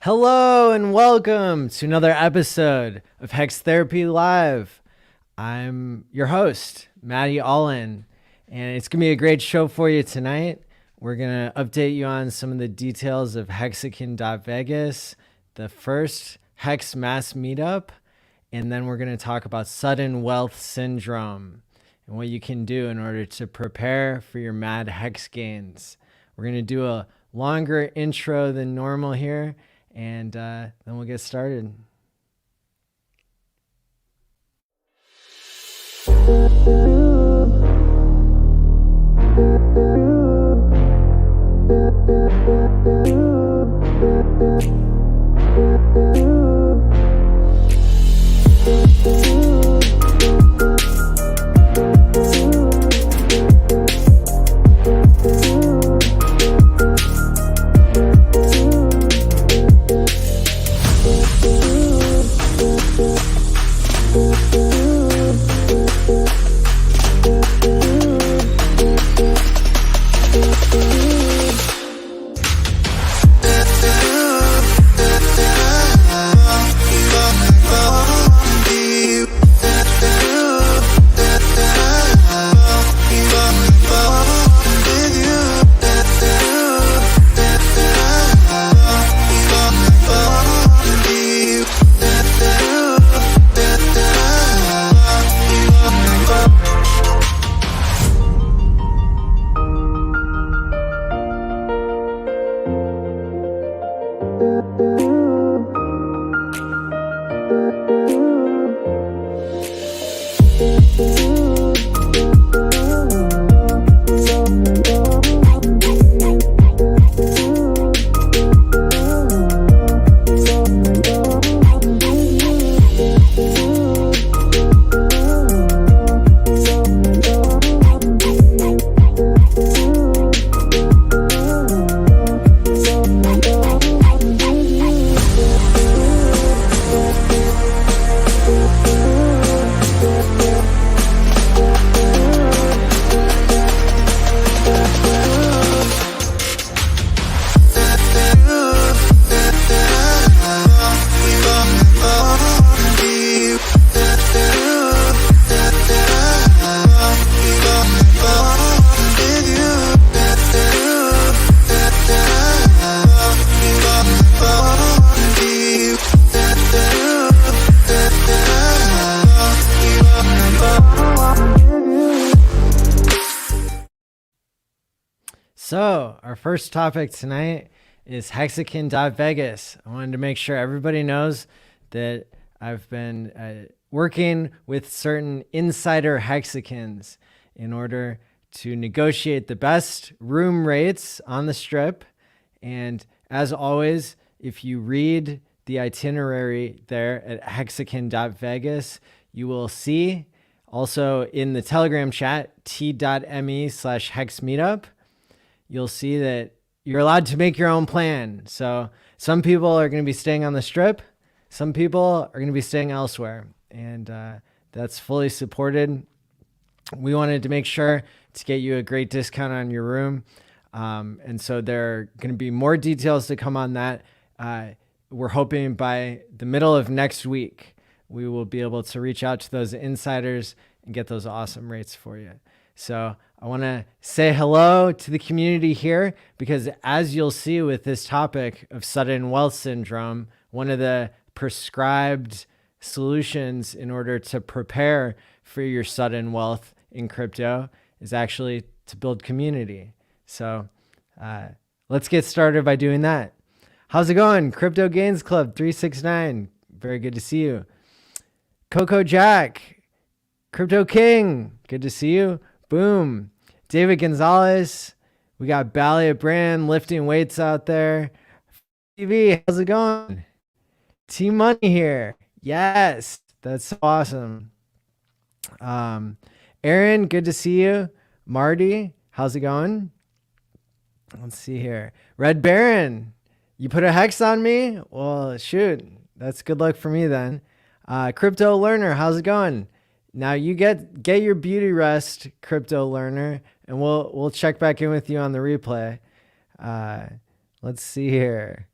Hello and welcome to another episode of Hex Therapy Live. I'm your host, Maddie ALLin, and it's going to be a great show for you tonight. We're going to update you on some of the details of Hexacan.vegas, the first Hex mass meetup, and then we're going to talk about sudden wealth syndrome and what you can do in order to prepare for your mad Hex gains. We're going to do a longer intro than normal here, and then we'll get started. So, our first topic tonight is Hexacan.vegas. I wanted to make sure everybody knows that I've been working with certain insider Hexacans in order to negotiate the best room rates on the strip. And as always, if you read the itinerary there at Hexacan.vegas, you will see also in the Telegram chat, t.me/hex meetup, you'll see that you're allowed to make your own plan. So some people are going to be staying on the strip. Some people are going to be staying elsewhere. And that's fully supported. We wanted to make sure to get you a great discount on your room. And so there are going to be more details to come on that. We're hoping by the middle of next week, we will be able to reach out to those insiders and get those awesome rates for you. So I want to say hello to the community here because as you'll see with this topic of sudden wealth syndrome, one of the prescribed solutions in order to prepare for your sudden wealth in crypto is actually to build community. So let's get started by doing that. How's it going? Crypto Gains Club 369. Very good to see you. Coco Jack, Crypto King. Good to see you. Boom. David Gonzalez. We got Ballia Brand lifting weights out there. TV, how's it going? Team Money here. Yes, that's so awesome. Aaron, good to see you. Marty, how's it going? Let's see here. Red Baron, you put a hex on me? Well, shoot. That's good luck for me then. Crypto Learner, how's it going? Now you get your beauty rest, Crypto Learner, and we'll check back in with you on the replay. Let's see here.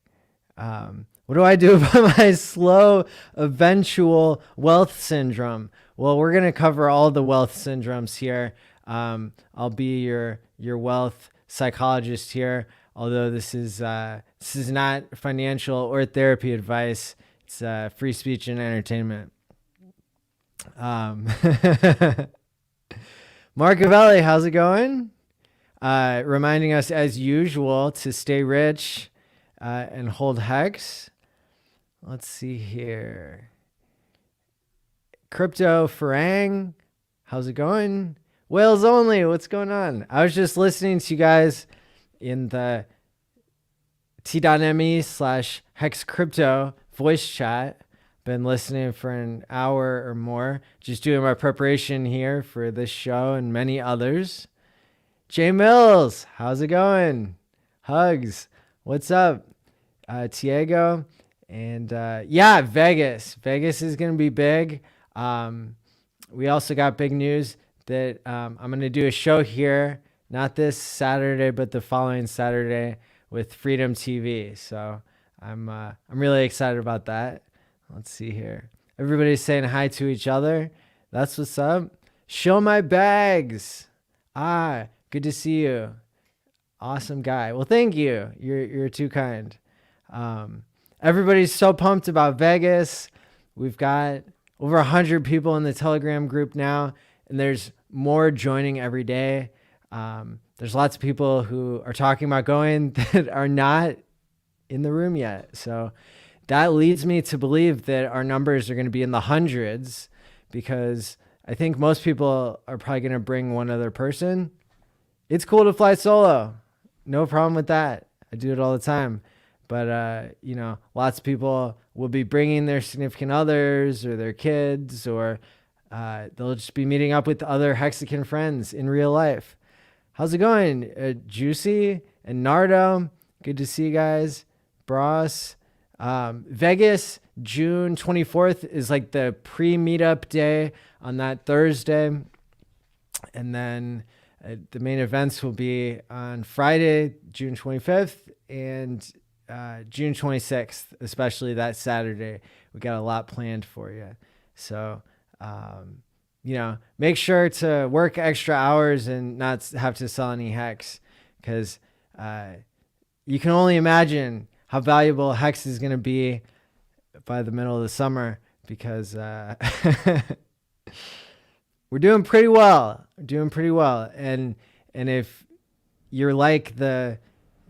What do I do about my slow eventual wealth syndrome? Well, we're going to cover all the wealth syndromes here. I'll be your wealth psychologist here, although this is not financial or therapy advice. It's free speech and entertainment. Marcavelli, how's it going? Reminding us as usual to stay rich and hold hex. Let's see here. Crypto Farang, how's it going? Whales only, what's going on? I was just listening to you guys in the t.me/hex crypto voice chat. Been listening for an hour or more, just doing my preparation here for this show and many others. Jay Mills, how's it going? Hugs, what's up? Tiago, and yeah, Vegas is gonna be big. We also got big news that I'm gonna do a show here, not this Saturday, but the following Saturday with Freedom TV. So I'm really excited about that. Let's see here. Everybody's saying hi to each other. That's what's up. Show my bags. Good to see you. Awesome guy. Well, thank you. You're too kind. Everybody's so pumped about Vegas. We've got over 100 people in the Telegram group now, and there's more joining every day. There's lots of people who are talking about going that are not in the room yet. So that leads me to believe that our numbers are going to be in the hundreds, because I think most people are probably going to bring one other person. It's cool to fly solo. No problem with that. I do it all the time. But, lots of people will be bringing their significant others or their kids, or they'll just be meeting up with other Hexacan friends in real life. How's it going? Juicy and Nardo, good to see you guys. Bros. Vegas, June 24th is like the pre-meetup day on that Thursday. And then the main events will be on Friday, June 25th, and June 26th, especially that Saturday. We got a lot planned for you. So, make sure to work extra hours and not have to sell any hex, because you can only imagine how valuable hex is going to be by the middle of the summer, because we're doing pretty well. And if you're like the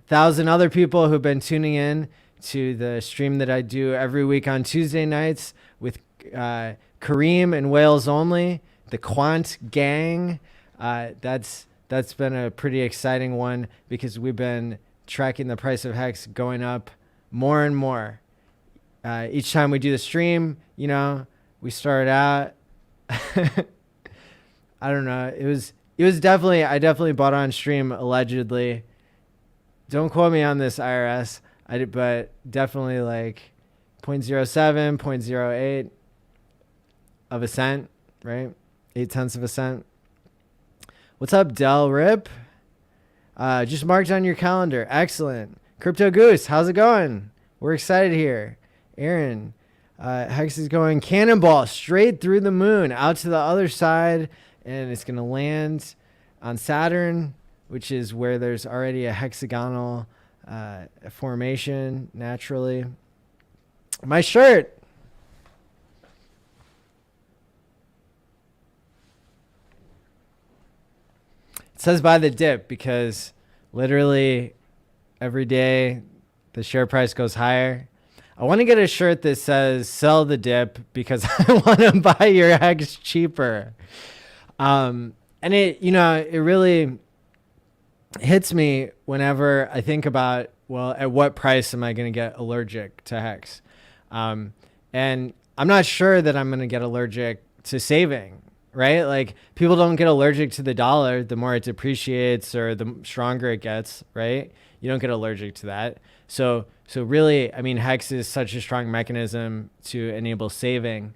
1,000 other people who've been tuning in to the stream that I do every week on Tuesday nights with Kareem and Whales Only, the Quant Gang, that's been a pretty exciting one, because we've been tracking the price of hex going up more and more. Each time we do the stream, we start out, I don't know. It was definitely, I definitely bought on stream allegedly. Don't quote me on this, IRS. But definitely like 0.07, 0.08 of a cent, right? 0.8 of a cent. What's up, Del Rip? Just marked on your calendar. Excellent. Crypto Goose, how's it going? We're excited here. Aaron, Hex is going cannonball straight through the moon out to the other side, and it's going to land on Saturn, which is where there's already a hexagonal formation naturally. My shirt. It says buy the dip, because literally every day the share price goes higher. I want to get a shirt that says sell the dip, because I want to buy your hex cheaper. And it really hits me whenever I think about, well, at what price am I going to get allergic to hex? And I'm not sure that I'm going to get allergic to saving, right? Like, people don't get allergic to the dollar the more it depreciates or the stronger it gets, right? You don't get allergic to that. So really, I mean, hex is such a strong mechanism to enable saving,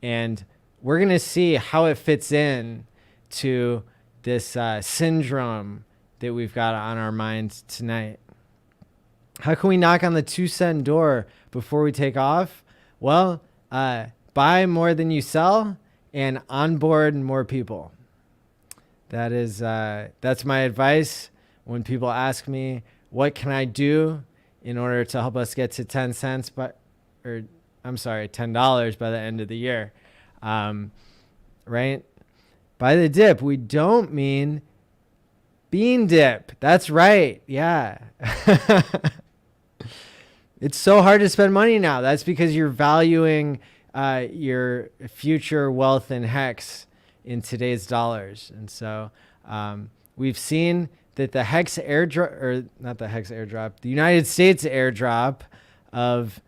and we're going to see how it fits in to this syndrome that we've got on our minds tonight. How can we knock on the 2 cent door before we take off? Well, buy more than you sell and onboard more people. That's my advice when people ask me, what can I do in order to help us get to 10 cents, $10 by the end of the year. Right? By the dip, we don't mean bean dip. That's right. Yeah. It's so hard to spend money now. That's because you're valuing your future wealth in HEX in today's dollars. And so we've seen that the HEX airdrop, or not the HEX airdrop, the United States airdrop of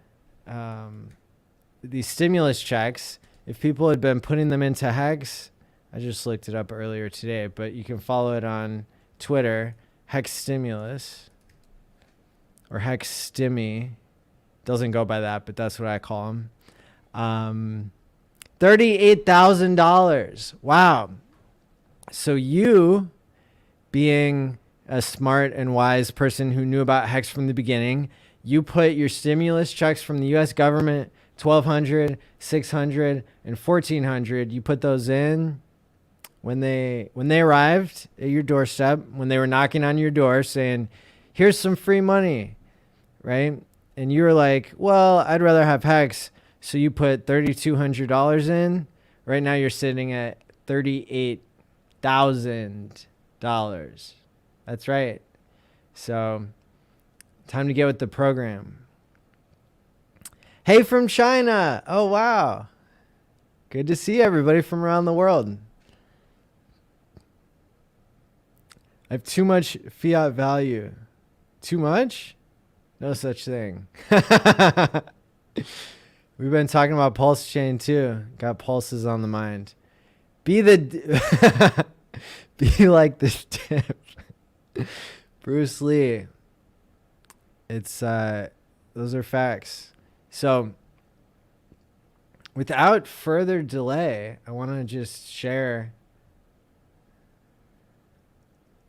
these stimulus checks, if people had been putting them into HEX, I just looked it up earlier today, but you can follow it on Twitter, HEX Stimulus, or HEX Stimmy. Doesn't go by that, but that's what I call them. $38,000. Wow. So you, being a smart and wise person who knew about HEX from the beginning, you put your stimulus checks from the U.S. government, $1,200, $600, and $1,400. You put those in when they arrived at your doorstep, when they were knocking on your door saying, "Here's some free money," right? And you were like, "Well, I'd rather have HEX." So you put $3,200 in. Right now you're sitting at $38,000. That's right. So time to get with the program. Hey from China. Oh, wow. Good to see everybody from around the world. I have too much fiat value. Too much? No such thing. We've been talking about pulse chain too. Got pulses on the mind. Be like this tip. Bruce Lee. It's those are facts. So without further delay, I want to just share.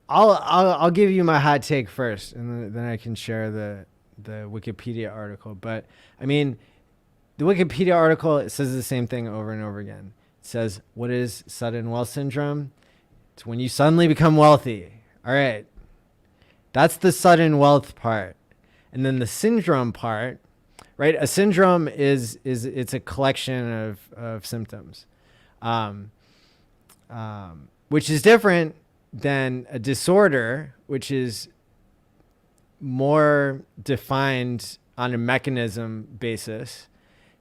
I'll give you my hot take first, and then I can share the Wikipedia article. But I mean, the Wikipedia article, it says the same thing over and over again. It says, what is sudden wealth syndrome? It's when you suddenly become wealthy. All right. That's the sudden wealth part. And then the syndrome part, right? A syndrome it's a collection of symptoms, which is different than a disorder, which is more defined on a mechanism basis.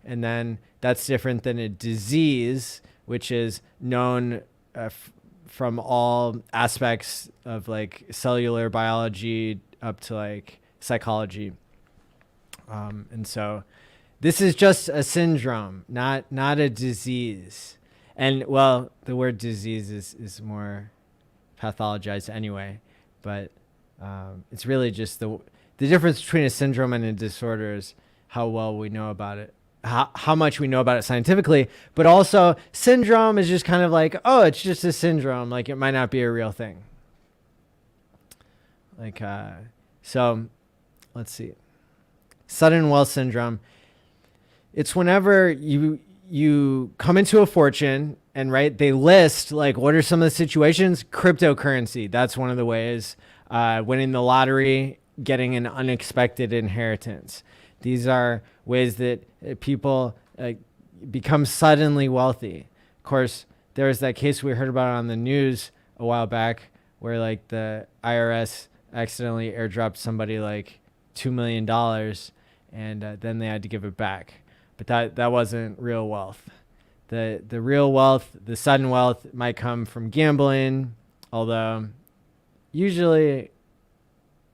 And then that's different than a disease, which is known from all aspects of like cellular biology up to like psychology. And so this is just a syndrome, not a disease. And well, the word disease is more pathologized anyway, but it's really just the difference between a syndrome and a disorder is how well we know about it, how much we know about it scientifically. But also syndrome is just kind of like, oh, it's just a syndrome, like it might not be a real thing. Like so let's see, sudden wealth syndrome, it's whenever you come into a fortune and right, they list like, what are some of the situations? Cryptocurrency, that's one of the ways. Winning the lottery, getting an unexpected inheritance. These are ways that people become suddenly wealthy. Of course, there was that case we heard about on the news a while back where like the IRS accidentally airdropped somebody like $2 million and then they had to give it back. But that wasn't real wealth. The real wealth, the sudden wealth might come from gambling, although usually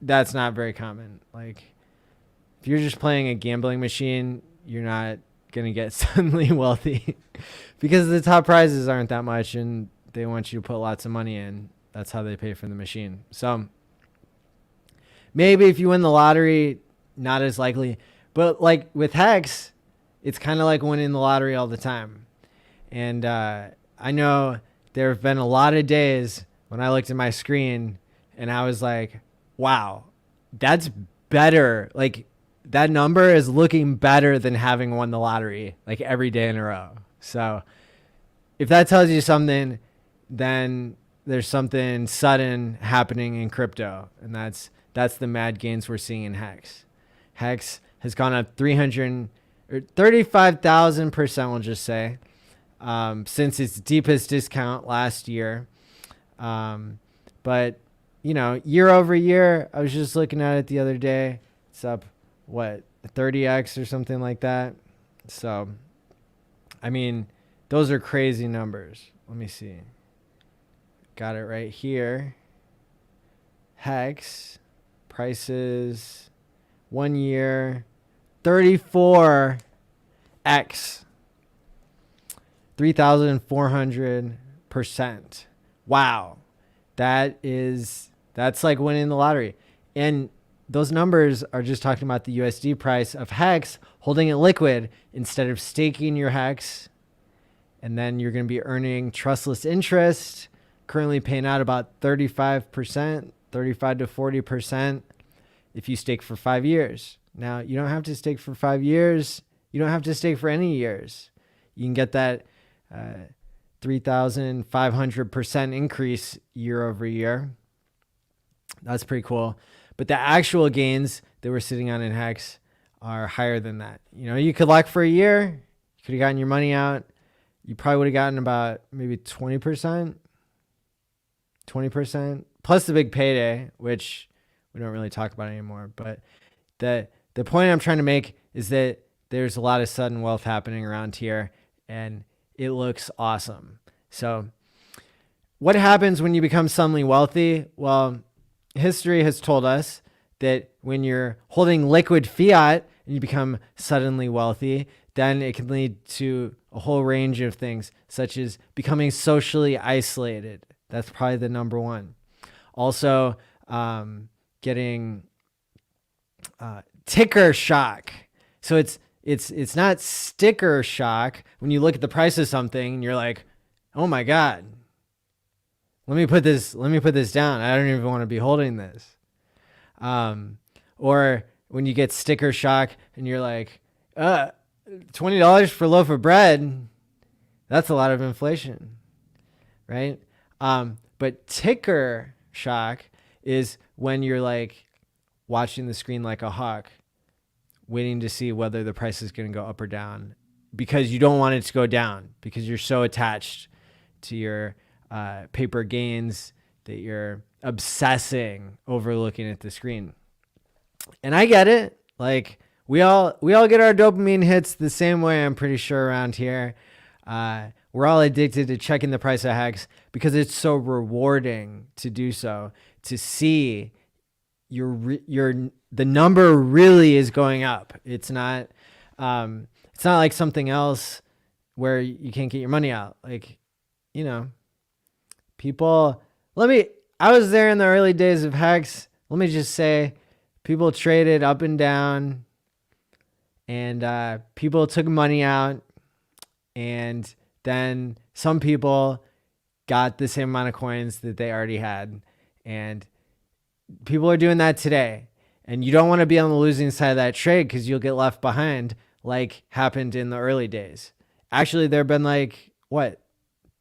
that's not very common. Like if you're just playing a gambling machine, you're not going to get suddenly wealthy because the top prizes aren't that much and they want you to put lots of money in. That's how they pay for the machine. So maybe if you win the lottery, not as likely. But like with HEX, it's kind of like winning the lottery all the time. And I know there have been a lot of days when I looked at my screen and I was like, wow, that's better. Like that number is looking better than having won the lottery like every day in a row. So if that tells you something, then there's something sudden happening in crypto, and that's the mad gains we're seeing in Hex. Hex has gone up 300 or 35,000%, we'll just say, since its deepest discount last year. But year over year, I was just looking at it the other day. It's up, what, 30x or something like that. So, I mean, those are crazy numbers. Let me see. Got it right here. Hex prices 1 year 34x 3,400%. Wow. That's like winning the lottery. And those numbers are just talking about the USD price of Hex, holding it liquid instead of staking your Hex. And then you're going to be earning trustless interest, currently paying out about 35%, 35 to 40% if you stake for 5 years. Now, you don't have to stake for 5 years. You don't have to stake for any years. You can get that 3,500% increase year over year. That's pretty cool. But the actual gains that we're sitting on in Hex are higher than that. You could lock for a year. You could have gotten your money out. You probably would have gotten about maybe 20%, plus the big payday, which we don't really talk about anymore. But the point I'm trying to make is that there's a lot of sudden wealth happening around here, and it looks awesome. So what happens when you become suddenly wealthy? Well, history has told us that when you're holding liquid fiat and you become suddenly wealthy, then it can lead to a whole range of things, such as becoming socially isolated. That's probably the number one. Also, getting ticker shock. So it's not sticker shock when you look at the price of something and you're like, oh my God, let me put this down. I don't even want to be holding this. Or when you get sticker shock and you're like, $20 for a loaf of bread, that's a lot of inflation, right? But ticker shock is when you're like watching the screen like a hawk, waiting to see whether the price is going to go up or down because you don't want it to go down because you're so attached to your paper gains that you're obsessing over looking at the screen. And I get it. Like we all get our dopamine hits the same way, I'm pretty sure, around here. We're all addicted to checking the price of Hex because it's so rewarding to do so, to see the number really is going up. It's not like something else where you can't get your money out. Like, people, I was there in the early days of Hex. Let me just say, people traded up and down, and people took money out, and then some people got the same amount of coins that they already had. And people are doing that today. And you don't want to be on the losing side of that trade because you'll get left behind, like happened in the early days. Actually, there have been like, what,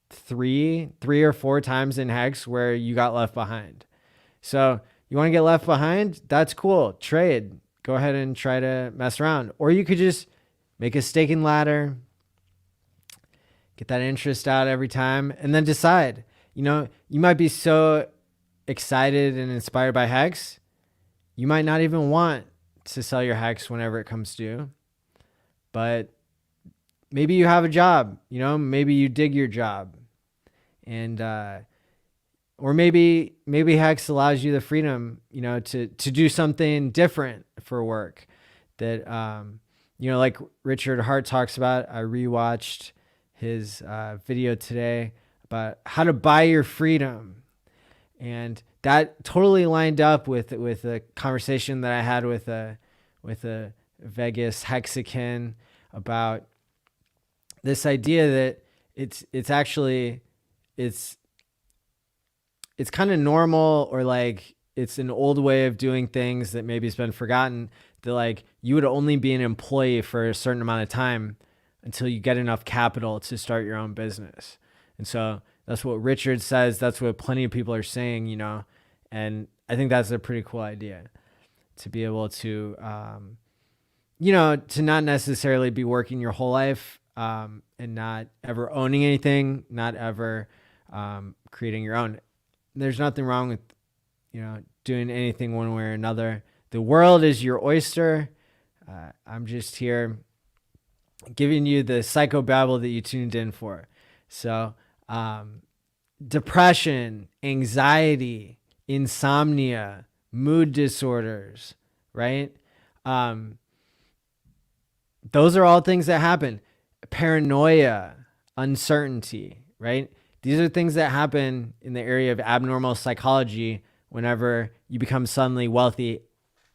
three or four times in Hex where you got left behind. So you want to get left behind? That's cool. Trade. Go ahead and try to mess around. Or you could just make a staking ladder, get that interest out every time, and then decide. You might be so excited and inspired by Hex, you might not even want to sell your Hex whenever it comes due. But maybe you have a job, maybe you dig your job. And or maybe Hex allows you the freedom, to do something different for work that like Richard Hart talks about. I rewatched his video today about how to buy your freedom. And that totally lined up with a conversation that I had with a Vegas Hexacan about this idea that it's kind of normal, or like it's an old way of doing things that maybe has been forgotten, that like you would only be an employee for a certain amount of time until you get enough capital to start your own business. And so that's what Richard says. That's what plenty of people are saying, and I think that's a pretty cool idea, to be able to, to not necessarily be working your whole life, and not ever owning anything, not ever creating your own. There's nothing wrong with, doing anything one way or another. The world is your oyster. I'm just here giving you the psychobabble that you tuned in for. So, depression, anxiety, insomnia, mood disorders, right? Those are all things that happen. Paranoia, uncertainty, right? These are things that happen in the area of abnormal psychology whenever you become suddenly wealthy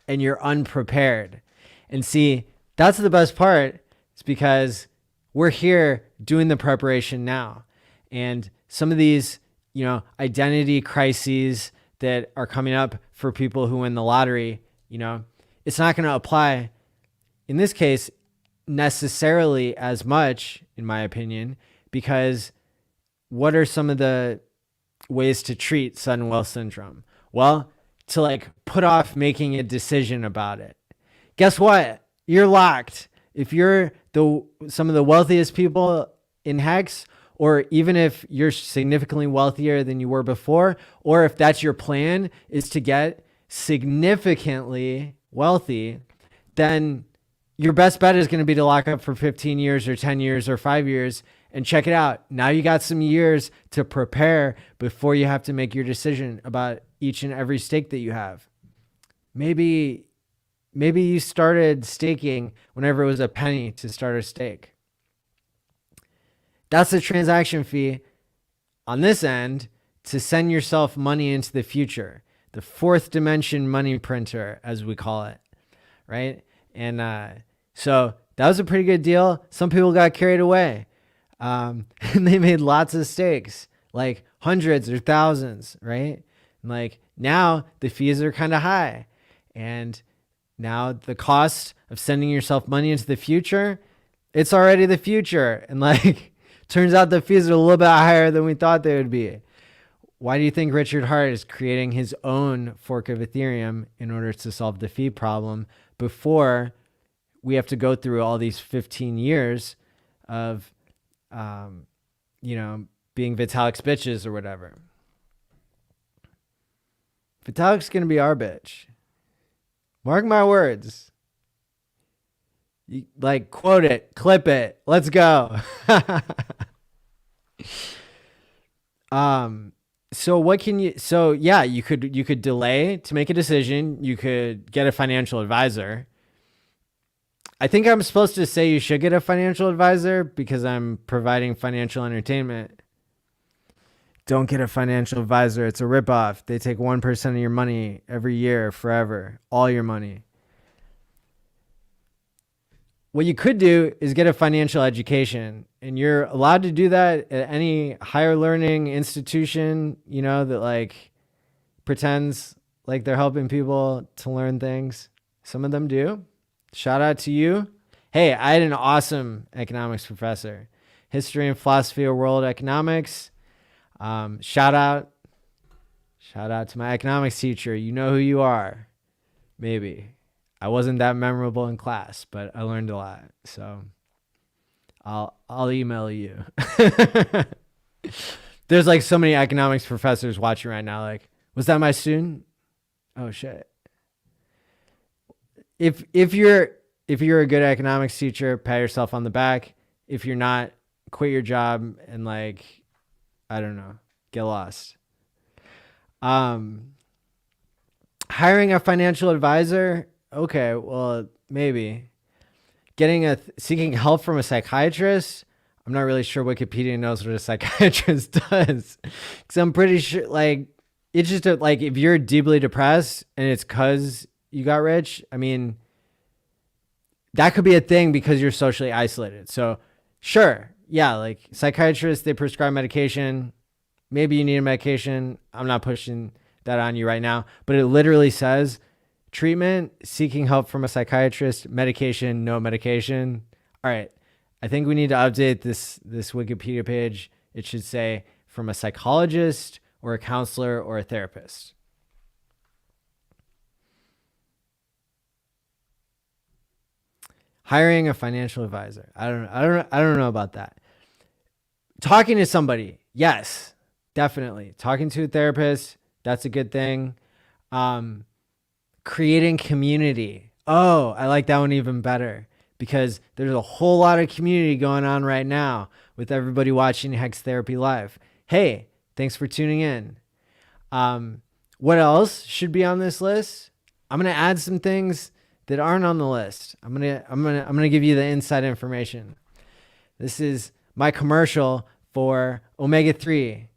and you're unprepared. And see, that's the best part. It's because we're here doing the preparation now. And some of these, identity crises that are coming up for people who win the lottery, it's not going to apply in this case necessarily as much, in my opinion, because what are some of the ways to treat sudden wealth syndrome? Well, to like put off making a decision about it. Guess what? You're locked. If you're some of the wealthiest people in HEX, or even if you're significantly wealthier than you were before, or if that's your plan is to get significantly wealthy, then your best bet is going to be to lock up for 15 years or 10 years or 5 years and check it out. Now you got some years to prepare before you have to make your decision about each and every stake that you have. Maybe you started staking whenever it was a penny to start a stake. That's the transaction fee on this end to send yourself money into the future. The fourth dimension money printer, as we call it, right? And so that was a pretty good deal. Some people got carried away. And they made lots of stakes, like hundreds or thousands, right? And like now the fees are kind of high. And now the cost of sending yourself money into the future, it's already the future. And like, turns out the fees are a little bit higher than we thought they would be. Why do you think Richard Hart is creating his own fork of Ethereum in order to solve the fee problem before we have to go through all these 15 years of, being Vitalik's bitches or whatever? Vitalik's going to be our bitch. Mark my words. You, like, quote it, clip it. Let's go. So what can you, so yeah, you could delay to make a decision. You could get a financial advisor. I think I'm supposed to say you should get a financial advisor because I'm providing financial entertainment. Don't get a financial advisor. It's a ripoff. They take 1% of your money every year, forever, all your money. What you could do is get a financial education, and you're allowed to do that at any higher learning institution, that like pretends like they're helping people to learn things. Some of them do. Shout out to you. Hey, I had an awesome economics professor. History and philosophy of world economics. Shout out to my economics teacher. You know who you are. Maybe. I wasn't that memorable in class, but I learned a lot. So I'll email you. There's like so many economics professors watching right now. Like, was that my student? Oh shit. If you're a good economics teacher, pat yourself on the back. If you're not, quit your job and like, I don't know, get lost. Hiring a financial advisor. Okay, well, maybe. Seeking help from a psychiatrist. I'm not really sure Wikipedia knows what a psychiatrist does. Because I'm pretty sure, like, it's just like if you're deeply depressed and it's because you got rich, I mean, that could be a thing because you're socially isolated. So, sure, yeah, like psychiatrists, they prescribe medication. Maybe you need a medication. I'm not pushing that on you right now, but it literally says treatment, seeking help from a psychiatrist, medication, no medication. All right. I think we need to update this Wikipedia page. It should say from a psychologist or a counselor or a therapist. Hiring a financial advisor. I don't know about that. Talking to somebody. Yes, definitely. Talking to a therapist. That's a good thing. Creating community. Oh, I like that one even better, because there's a whole lot of community going on right now with everybody watching Hex Therapy Live. Hey, thanks for tuning in. What else should be on this list? I'm going to add some things that aren't on the list. I'm going to give you the inside information. This is my commercial for omega-3,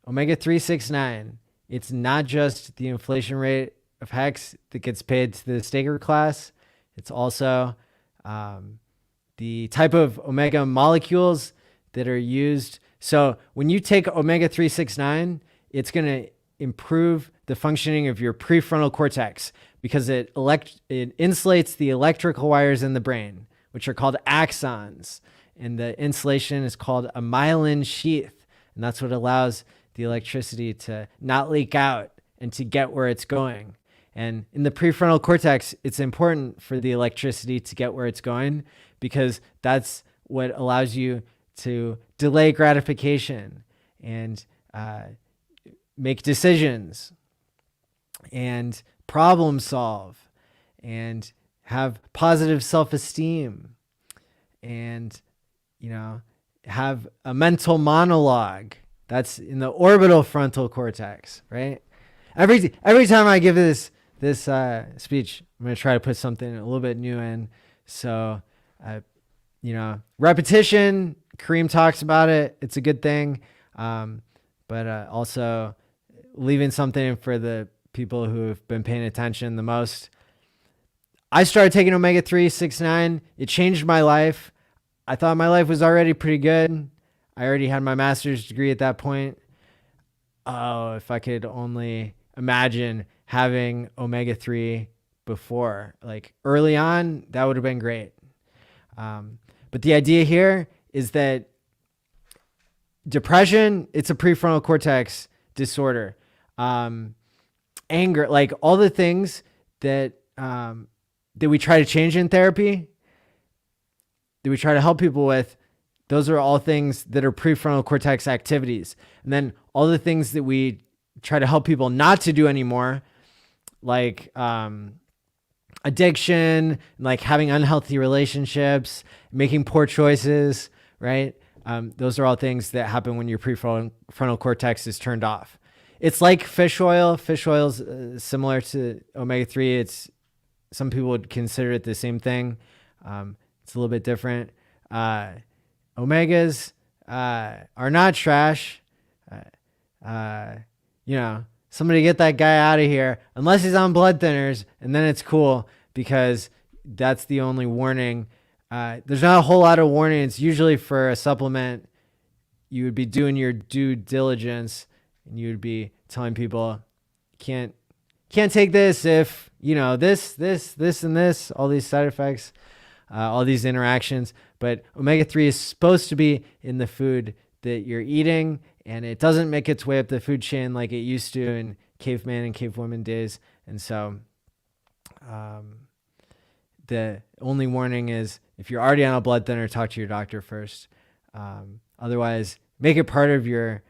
omega-369. It's not just the inflation rate of Hex that gets paid to the staker class. It's also the type of omega molecules that are used. So when you take omega-369, it's going to improve the functioning of your prefrontal cortex, because it insulates the electrical wires in the brain, which are called axons. And the insulation is called a myelin sheath. And that's what allows the electricity to not leak out and to get where it's going. And in the prefrontal cortex, it's important for the electricity to get where it's going, because that's what allows you to delay gratification and make decisions and problem solve and have positive self-esteem and, have a mental monologue. That's in the orbital frontal cortex, right? Every time I give this speech, I'm going to try to put something a little bit new in. So, repetition, Kareem talks about it. It's a good thing. But also leaving something for the people who have been paying attention the most. I started taking omega-369. It changed my life. I thought my life was already pretty good. I already had my master's degree at that point. Oh, if I could only imagine having omega-3 before, like early on, that would have been great. But the idea here is that depression, it's a prefrontal cortex disorder. Anger, like all the things that we try to change in therapy, that we try to help people with, those are all things that are prefrontal cortex activities. And then all the things that we try to help people not to do anymore, like addiction, like having unhealthy relationships, making poor choices, right? Those are all things that happen when your prefrontal cortex is turned off. It's like fish oil. Fish oil is similar to omega-3. Some people would consider it the same thing. It's a little bit different. Omegas are not trash. Somebody get that guy out of here, unless he's on blood thinners, and then it's cool, because that's the only warning. There's not a whole lot of warnings. Usually for a supplement, you would be doing your due diligence, and you would be telling people, can't take this if, this, and this, all these side effects, all these interactions. But omega-3 is supposed to be in the food that you're eating, and it doesn't make its way up the food chain like it used to in caveman and cavewoman days. And so the only warning is, if you're already on a blood thinner, talk to your doctor first. Otherwise, make it part of your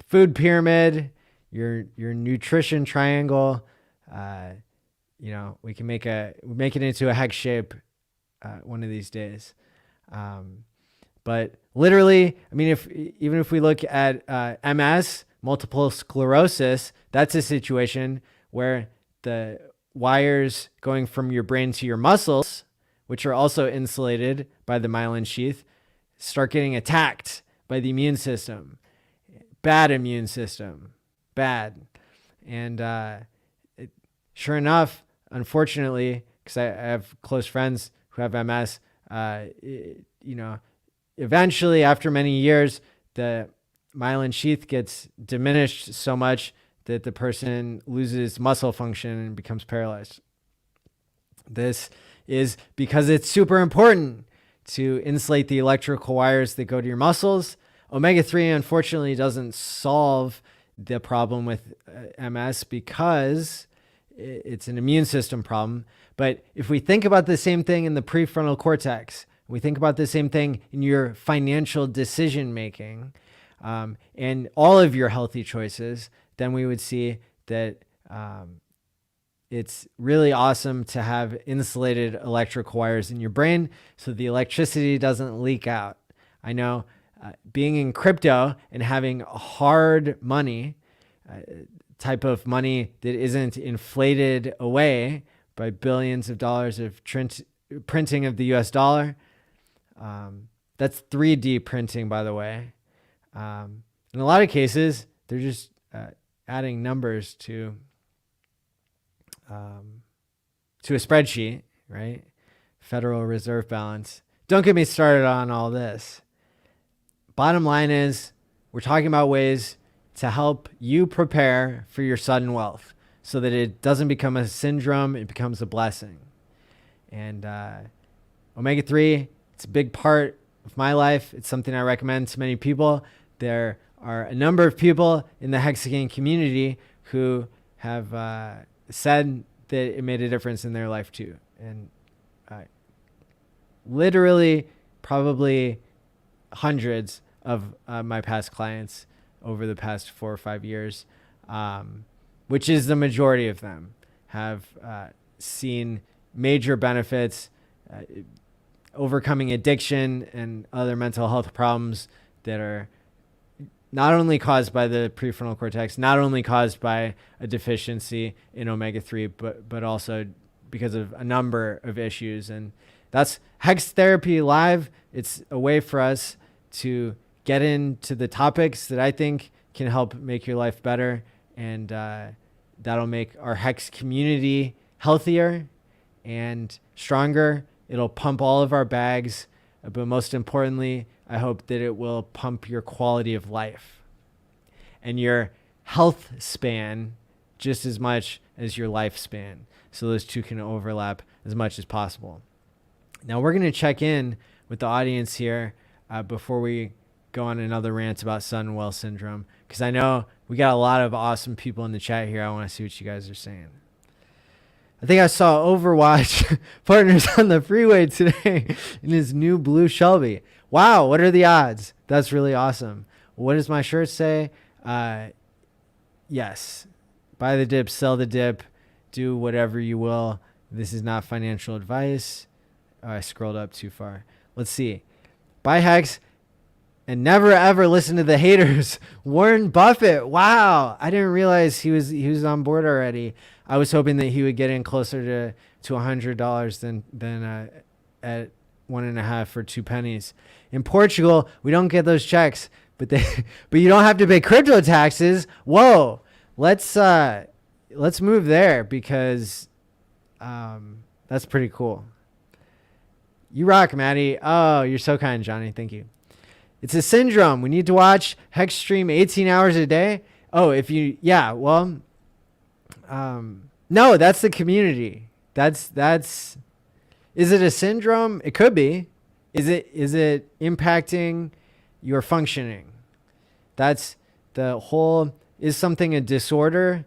food pyramid, your nutrition triangle. We can make it into a hex shape one of these days. But literally, even if we look at MS, multiple sclerosis, that's a situation where the wires going from your brain to your muscles, which are also insulated by the myelin sheath, start getting attacked by the immune system. Bad immune system. Bad. And sure enough, unfortunately, because I have close friends who have MS, eventually, after many years, the myelin sheath gets diminished so much that the person loses muscle function and becomes paralyzed. This is because it's super important to insulate the electrical wires that go to your muscles. Omega-3 unfortunately doesn't solve the problem with MS because it's an immune system problem. But if we think about the same thing in the prefrontal cortex, we think about the same thing in your financial decision making, and all of your healthy choices, then we would see that it's really awesome to have insulated electrical wires in your brain so the electricity doesn't leak out. I know being in crypto and having hard money, type of money that isn't inflated away by billions of dollars of printing of the US dollar. That's 3D printing, by the way. In a lot of cases, they're just adding numbers to a spreadsheet, right? Federal Reserve balance. Don't get me started on all this. Bottom line is, we're talking about ways to help you prepare for your sudden wealth so that it doesn't become a syndrome, it becomes a blessing. And omega-3, it's a big part of my life. It's something I recommend to many people. There are a number of people in the Hexacan community who have said that it made a difference in their life too. And literally, probably hundreds of my past clients over the past 4 or 5 years, which is the majority of them, have seen major benefits, overcoming addiction and other mental health problems that are not only caused by the prefrontal cortex, not only caused by a deficiency in omega-3, but also because of a number of issues. And that's Hex Therapy Live. It's a way for us to get into the topics that I think can help make your life better, and that'll make our Hex community healthier and stronger. It'll pump all of our bags, but most importantly, I hope that it will pump your quality of life and your health span just as much as your lifespan, so those two can overlap as much as possible. Now we're going to check in with the audience here before we go on another rant about sudden wealth syndrome, because I know we got a lot of awesome people in the chat here. I want to see what you guys are saying. I think I saw Overwatch partners on the freeway today in his new blue Shelby. Wow, what are the odds? That's really awesome. What does my shirt say? Yes. Buy the dip, sell the dip, do whatever you will. This is not financial advice. Oh, I scrolled up too far. Let's see. Buy Hex and never ever listen to the haters. Warren Buffett. Wow. I didn't realize he was on board already. I was hoping that he would get in closer to $100 than at 1.5 for 2 pennies. In Portugal, we don't get those checks, but you don't have to pay crypto taxes. Whoa. Let's move there, because that's pretty cool. You rock, Maddie. Oh, you're so kind, Johnny. Thank you. It's a syndrome. We need to watch Hex stream 18 hours a day. Oh, no, that's the community. Is it a syndrome? It could be. Is it impacting your functioning? That's the whole, is something a disorder,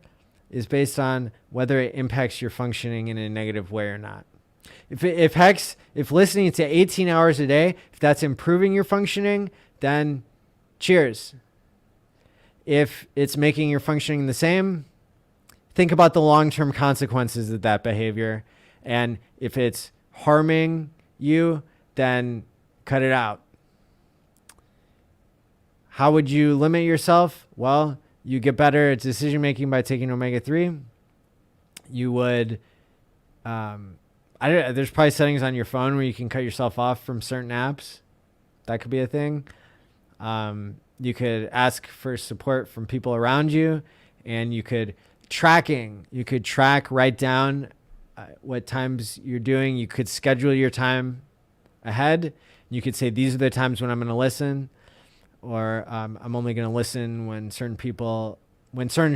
is based on whether it impacts your functioning in a negative way or not. If listening to 18 hours a day, if that's improving your functioning, then cheers. If it's making your functioning the same, think about the long-term consequences of that behavior. And if it's harming you, then cut it out. How would you limit yourself? Well, you get better at decision-making by taking omega-3. You would, there's probably settings on your phone where you can cut yourself off from certain apps. That could be a thing. You could ask for support from people around you, and you could write down what times you're doing. You could schedule your time ahead. You could say, these are the times when I'm going to listen. or I'm only going to listen when certain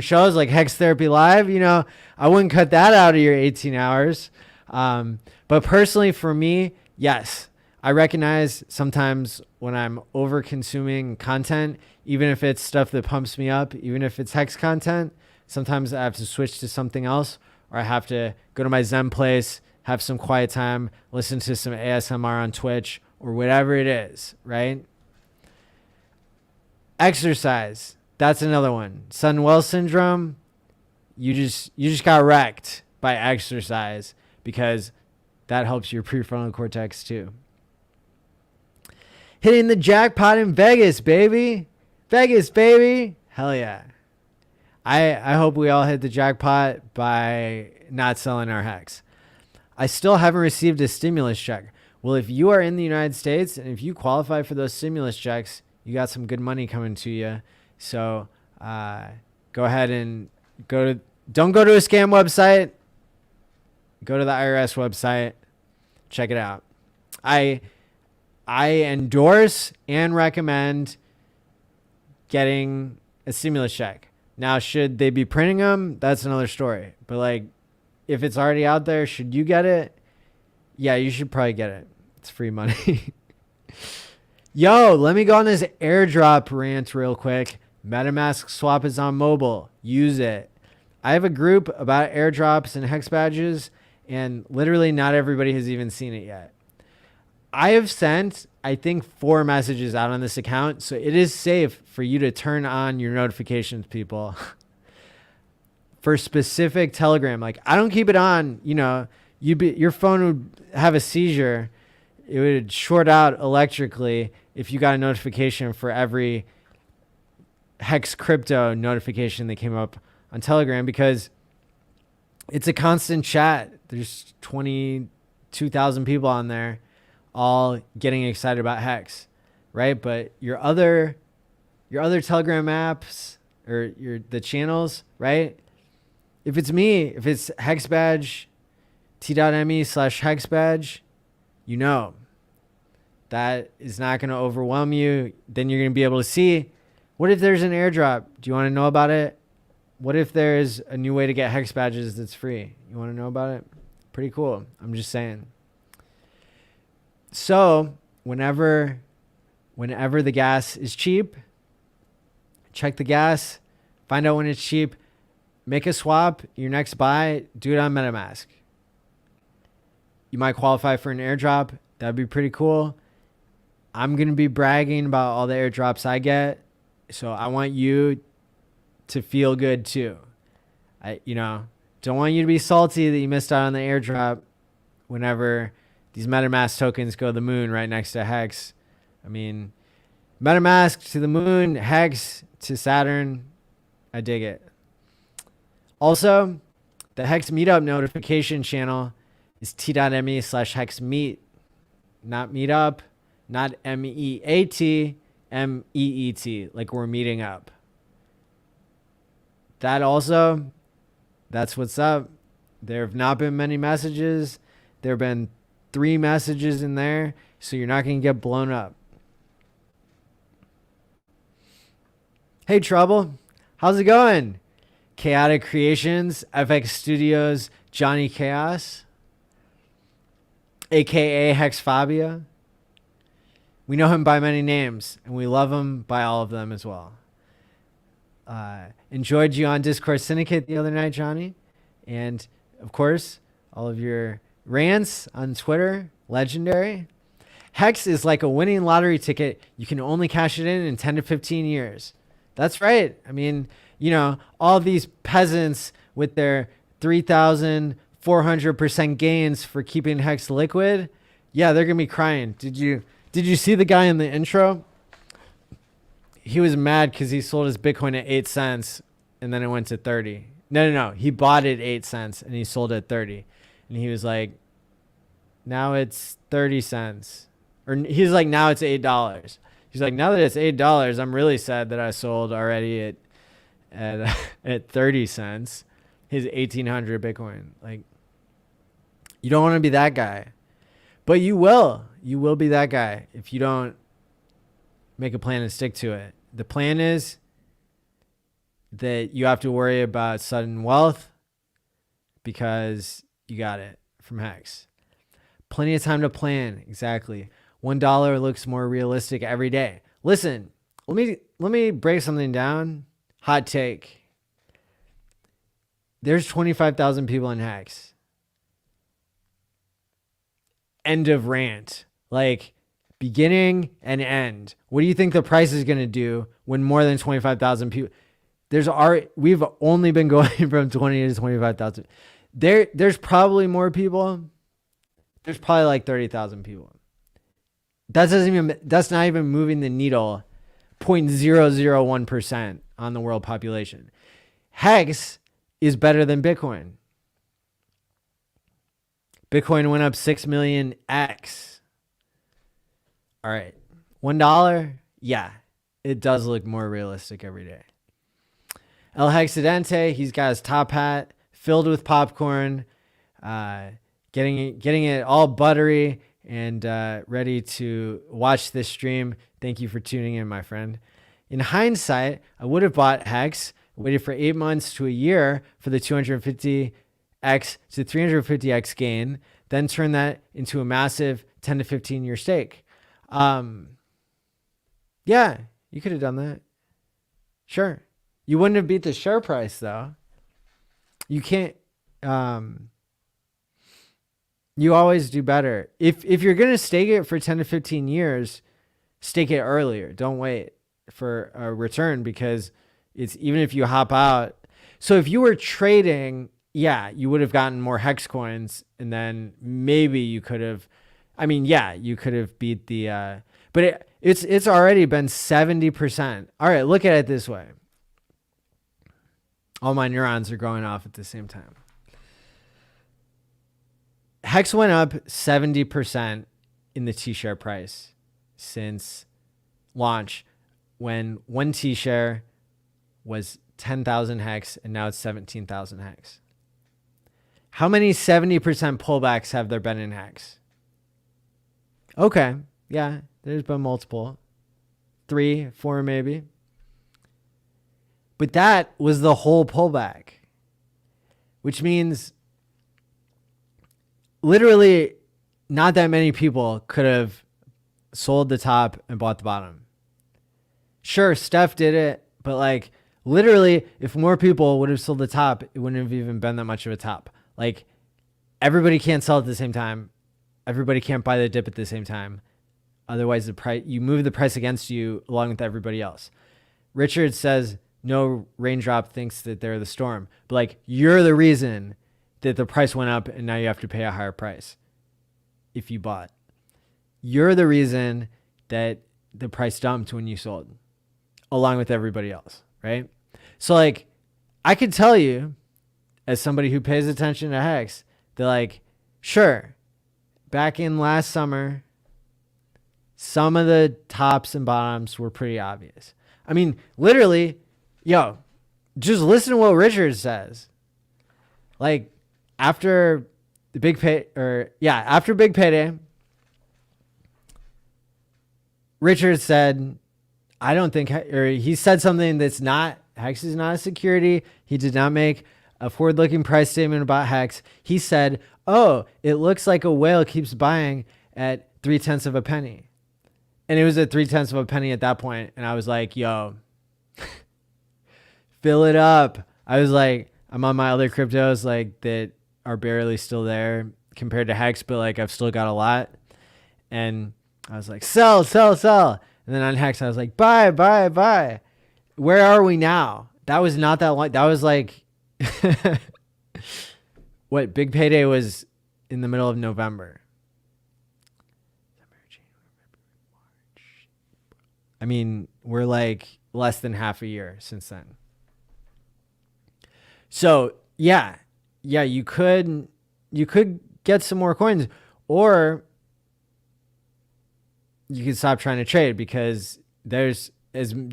shows like Hex Therapy Live, I wouldn't cut that out of your 18 hours. But personally for me, yes, I recognize sometimes when I'm over consuming content, even if it's stuff that pumps me up, even if it's Hex content, sometimes I have to switch to something else, or I have to go to my Zen place, have some quiet time, listen to some ASMR on Twitch or whatever it is, right? Exercise. That's another one. Sudden Wells syndrome. You just got wrecked by exercise because that helps your prefrontal cortex too. Hitting the jackpot in Vegas, baby. Vegas, baby. Hell yeah. I hope we all hit the jackpot by not selling our Hex. I still haven't received a stimulus check. Well, if you are in the United States and if you qualify for those stimulus checks, you got some good money coming to you. So go ahead and don't go to a scam website. Go to the IRS website. Check it out. I endorse and recommend getting a stimulus check. Now, should they be printing them? That's another story. But like, if it's already out there, should you get it? Yeah, you should probably get it. It's free money. Yo, let me go on this airdrop rant real quick. MetaMask swap is on mobile. Use it. I have a group about airdrops and Hex badges, and literally not everybody has even seen it yet. I have sent, I think, 4 messages out on this account, so it is safe for you to turn on your notifications, people. For specific Telegram, like I don't keep it on. Your phone would have a seizure. It would short out electrically if you got a notification for every Hex crypto notification that came up on Telegram, because it's a constant chat. There's 22,000 people on there all getting excited about Hex, right? But your other Telegram apps or the channels, right? If it's Hex badge, t.me/Hex badge, that is not going to overwhelm you. Then you're going to be able to see, what if there's an airdrop? Do you want to know about it? What if there's a new way to get Hex badges that's free? You want to know about it? Pretty cool. I'm just saying. So whenever the gas is cheap, check the gas, find out when it's cheap, make a swap. Your next buy, do it on MetaMask. You might qualify for an airdrop. That'd be pretty cool. I'm going to be bragging about all the airdrops I get. So I want you to feel good too. Don't want you to be salty that you missed out on the airdrop whenever these MetaMask tokens go to the moon right next to Hex. I mean, MetaMask to the moon, Hex to Saturn. I dig it. Also, the Hex meetup notification channel is t.me/Hex meet. Not meetup, not MEAT, MEET, like we're meeting up. That's what's up. There have not been many messages. There have been 3 messages in there, so you're not going to get blown up. Hey, Trouble. How's it going? Chaotic Creations, FX Studios, Johnny Chaos, a.k.a. Hexphobia. We know him by many names, and we love him by all of them as well. Enjoyed you on Discord Syndicate the other night, Johnny. And, of course, all of your rants on Twitter, legendary. Hex is like a winning lottery ticket. You can only cash it in 10 to 15 years. That's right. I mean, all these peasants with their 3,400% gains for keeping Hex liquid. Yeah, they're going to be crying. Did you see the guy in the intro? He was mad because he sold his Bitcoin at 8 cents and then it went to 30. No. He bought it 8 cents and he sold it at 30. And he was like, now it's 30 cents. Or he's like, now it's $8. He's like, now that it's $8, I'm really sad that I sold already at 30 cents his 1,800 Bitcoin. Like, you don't want to be that guy. But you will. You will be that guy if you don't make a plan and stick to it. The plan is that you have to worry about sudden wealth because you got it from HEX. Plenty of time to plan. Exactly. $1 looks more realistic every day. Listen, let me break something down. Hot take. There's 25,000 people in HEX. End of rant. Like, beginning and end. What do you think the price is going to do when more than 25,000 people? We've only been going from 20 to 25,000. There's probably more people. There's probably like 30,000 people. That's not even moving the needle 0.001% on the world population. HEX is better than Bitcoin. Bitcoin went up 6 million X. All right. $1. Yeah, it does look more realistic every day. El Hexacan, he's got his top hat filled with popcorn, getting it all buttery and ready to watch this stream. Thank you for tuning in, my friend. In hindsight, I would have bought HEX, waited for 8 months to a year for the 250X to 350X gain, then turn that into a massive 10 to 15 year stake. Yeah, you could have done that. Sure. You wouldn't have beat the share price though. You can't, you always do better. If you're going to stake it for 10 to 15 years, stake it earlier. Don't wait for a return because it's even if you hop out. So if you were trading, yeah, you would have gotten more HEX coins and then maybe you could have, you could have beat the, but it's already been 70%. All right, look at it this way. All my neurons are going off at the same time. HEX went up 70% in the T-share price since launch when one T-share was 10,000 HEX and now it's 17,000 HEX. How many 70% pullbacks have there been in HEX? Okay. Yeah, there's been multiple. 3, 4 maybe. But that was the whole pullback, which means literally not that many people could have sold the top and bought the bottom. Sure, Steph did it, but like literally if more people would have sold the top, it wouldn't have even been that much of a top. Like everybody can't sell at the same time. Everybody can't buy the dip at the same time. Otherwise the price, you move the price against you along with everybody else. Richard says, no raindrop thinks that they're the storm, but like you're the reason that the price went up and now you have to pay a higher price if you bought. You're the reason that the price dumped when you sold along with everybody else, right? So like I could tell you as somebody who pays attention to HEX that like, sure, back in last summer, some of the tops and bottoms were pretty obvious. I mean, literally, yo, just listen to what Richard says. Like after the big after big payday, Richard said, I don't think, or he said something that's not, HEX is not a security. He did not make a forward-looking price statement about HEX. He said, oh, it looks like a whale keeps buying at 0.3 of a penny. And it was at 0.3 of a penny at that point. And I was like, yo, fill it up. I was like, I'm on my other cryptos like that are barely still there compared to HEX, but like I've still got a lot. And I was like, sell. And then on HEX, I was like, buy. Where are we now? That was not that long. That was like, what, big payday was in the middle of November. I mean, we're like less than half a year since then. So yeah, you could get some more coins, or you could stop trying to trade because there's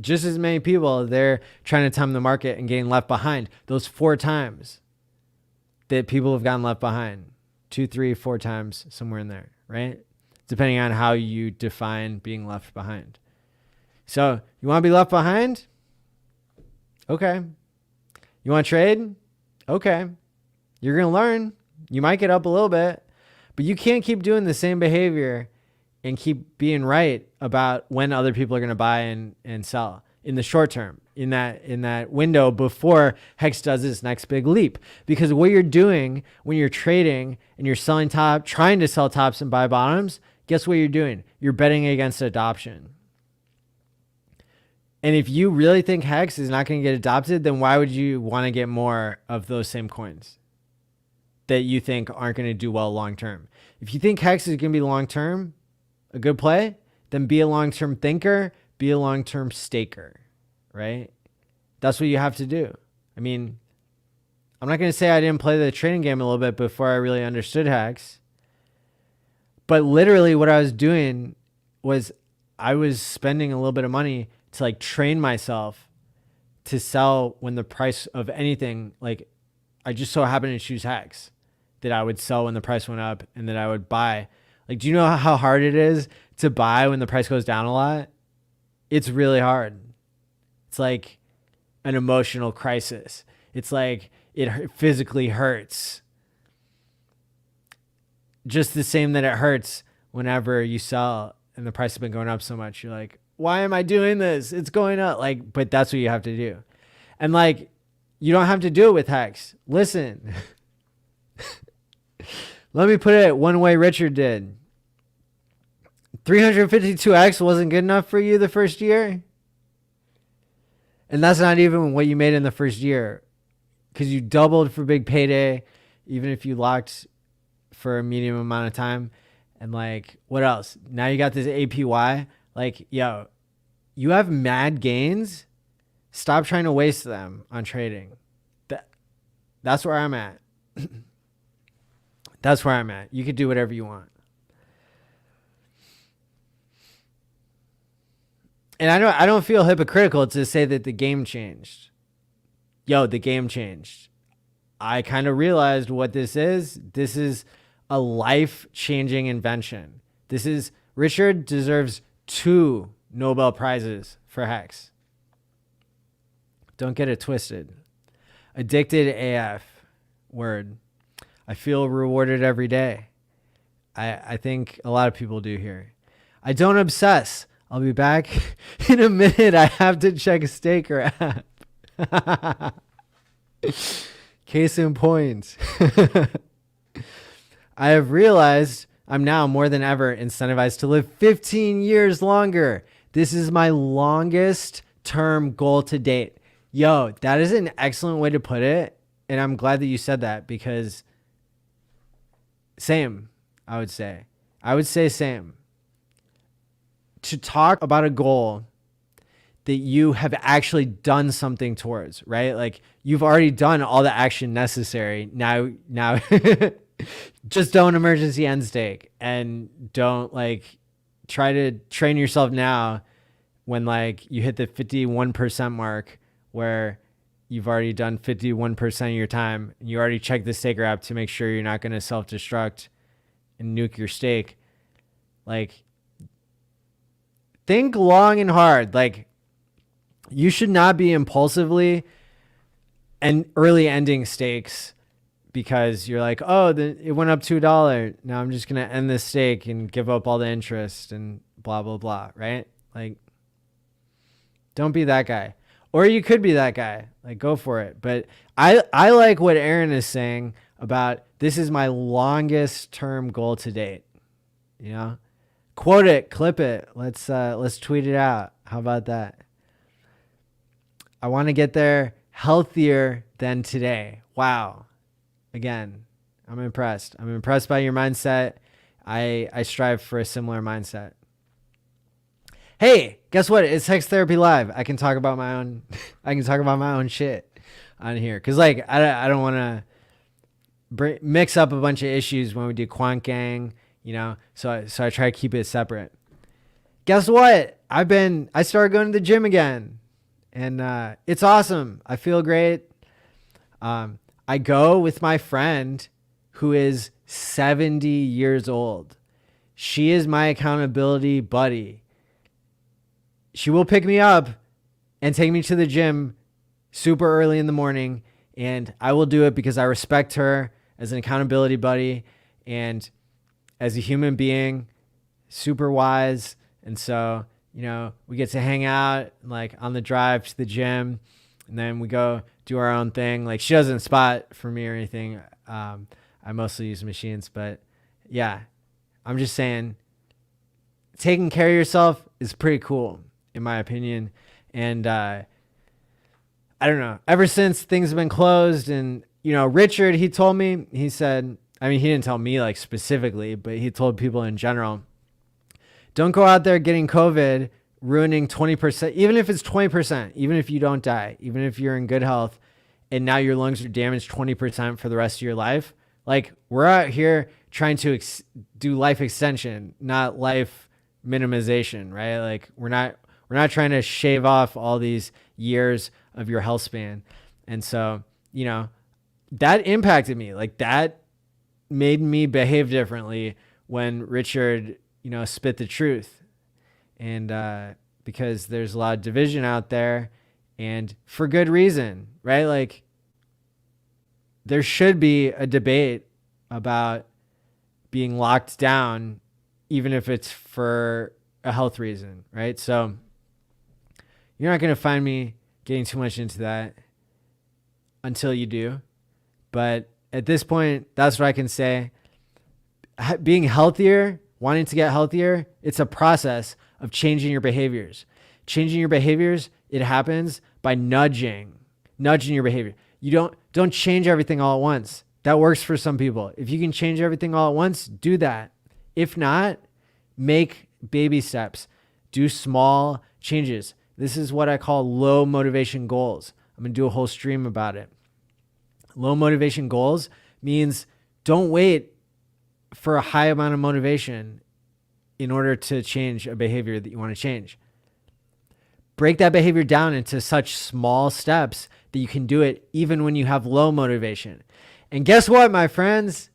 just as many people there trying to time the market and getting left behind. Those 4 times that people have gotten left behind, 2, 3, 4 times, somewhere in there, right? Depending on how you define being left behind. So you want to be left behind? Okay. You want to trade? Okay. You're going to learn. You might get up a little bit, but you can't keep doing the same behavior and keep being right about when other people are going to buy and sell in the short term, in that window before Hex does its next big leap. Because what you're doing when you're trading and you're trying to sell tops and buy bottoms, guess what you're doing? You're betting against adoption. And if you really think Hex is not going to get adopted, then why would you want to get more of those same coins that you think aren't going to do well long term? If you think Hex is going to be long term, a good play, then be a long-term thinker, be a long-term staker, right? That's what you have to do. I mean, I'm not going to say I didn't play the trading game a little bit before I really understood Hex, but literally what I was doing was I was spending a little bit of money to like train myself to sell when the price of anything, like I just so happened to choose Hex, that I would sell when the price went up and that I would buy. Like, do you know how hard it is to buy when the price goes down a lot? It's really hard. It's like an emotional crisis. It's like it physically hurts. Just the same that it hurts whenever you sell and the price has been going up so much. You're like, why am I doing this? It's going up. Like, but that's what you have to do. And like, you don't have to do it with Hex. Listen. Let me put it one way Richard did. 352X wasn't good enough for you the first year. And that's not even what you made in the first year, because you doubled for big payday, even if you locked for a medium amount of time. And like, what else? Now you got this APY. Like, yo, you have mad gains. Stop trying to waste them on trading. That's where I'm at. That's where I'm at. You could do whatever you want. And I don't feel hypocritical to say that the game changed. Yo, the game changed. I kind of realized what this is. This is a life-changing invention. Richard deserves 2 Nobel Prizes for Hex. Don't get it twisted. Addicted AF. Word. I feel rewarded every day. I think a lot of people do here. I don't obsess. I'll be back in a minute. I have to check a staker app. Case in point. I have realized I'm now more than ever incentivized to live 15 years longer. This is my longest term goal to date. Yo, that is an excellent way to put it. And I'm glad that you said that, because same, I would say. I would say same. To talk about a goal that you have actually done something towards, right? Like, you've already done all the action necessary. Now just don't emergency end stake, and don't like try to train yourself now when like you hit the 51% mark where you've already done 51% of your time, and you already checked the staker app to make sure you're not going to self-destruct and nuke your stake. Like, think long and hard. Like, you should not be impulsively and early ending stakes because you're like, oh, it went up to $1. Now I'm just going to end this stake and give up all the interest and blah, blah, blah. Right? Like, don't be that guy. Or you could be that guy. Like, go for it. But I like what Aaron is saying about this is my longest term goal to date. You know? Quote it, clip it. Let's tweet it out. How about that? I want to get there healthier than today. Wow. Again, I'm impressed. I'm impressed by your mindset. I strive for a similar mindset. Hey, guess what? It's Hex Therapy Live. I can talk about my own shit on here. Cause like, I don't want to mix up a bunch of issues when we do Quant Gang, you know? So I try to keep it separate. Guess what? I started going to the gym again, and it's awesome. I feel great. I go with my friend who is 70 years old. She is my accountability buddy. she will pick me up and take me to the gym super early in the morning. And I will do it because I respect her as an accountability buddy and as a human being, super wise. And so, we get to hang out like on the drive to the gym, and then we go do our own thing. Like, she doesn't spot for me or anything. I mostly use machines, but yeah, I'm just saying taking care of yourself is pretty cool in my opinion. And, I don't know, ever since things have been closed and, Richard, he told me, he said, I mean, he didn't tell me like specifically, but he told people in general, don't go out there getting COVID, ruining 20%, even if it's 20%, even if you don't die, even if you're in good health and now your lungs are damaged 20% for the rest of your life. Like, we're out here trying to do life extension, not life minimization, right? Like, we're not trying to shave off all these years of your health span. And so, that impacted me. Like, that made me behave differently when Richard, spit the truth. And because there's a lot of division out there, and for good reason, right? Like, there should be a debate about being locked down, even if it's for a health reason, right? So you're not going to find me getting too much into that until you do. But at this point, that's what I can say. Being healthier, wanting to get healthier, it's a process of changing your behaviors. Changing your behaviors, it happens by nudging your behavior. You don't change everything all at once. That works for some people. If you can change everything all at once, do that. If not, make baby steps. Do small changes. This is what I call low motivation goals. I'm going to do a whole stream about it. Low motivation goals means don't wait for a high amount of motivation in order to change a behavior that you want to change. Break that behavior down into such small steps that you can do it even when you have low motivation. And guess what, my friends?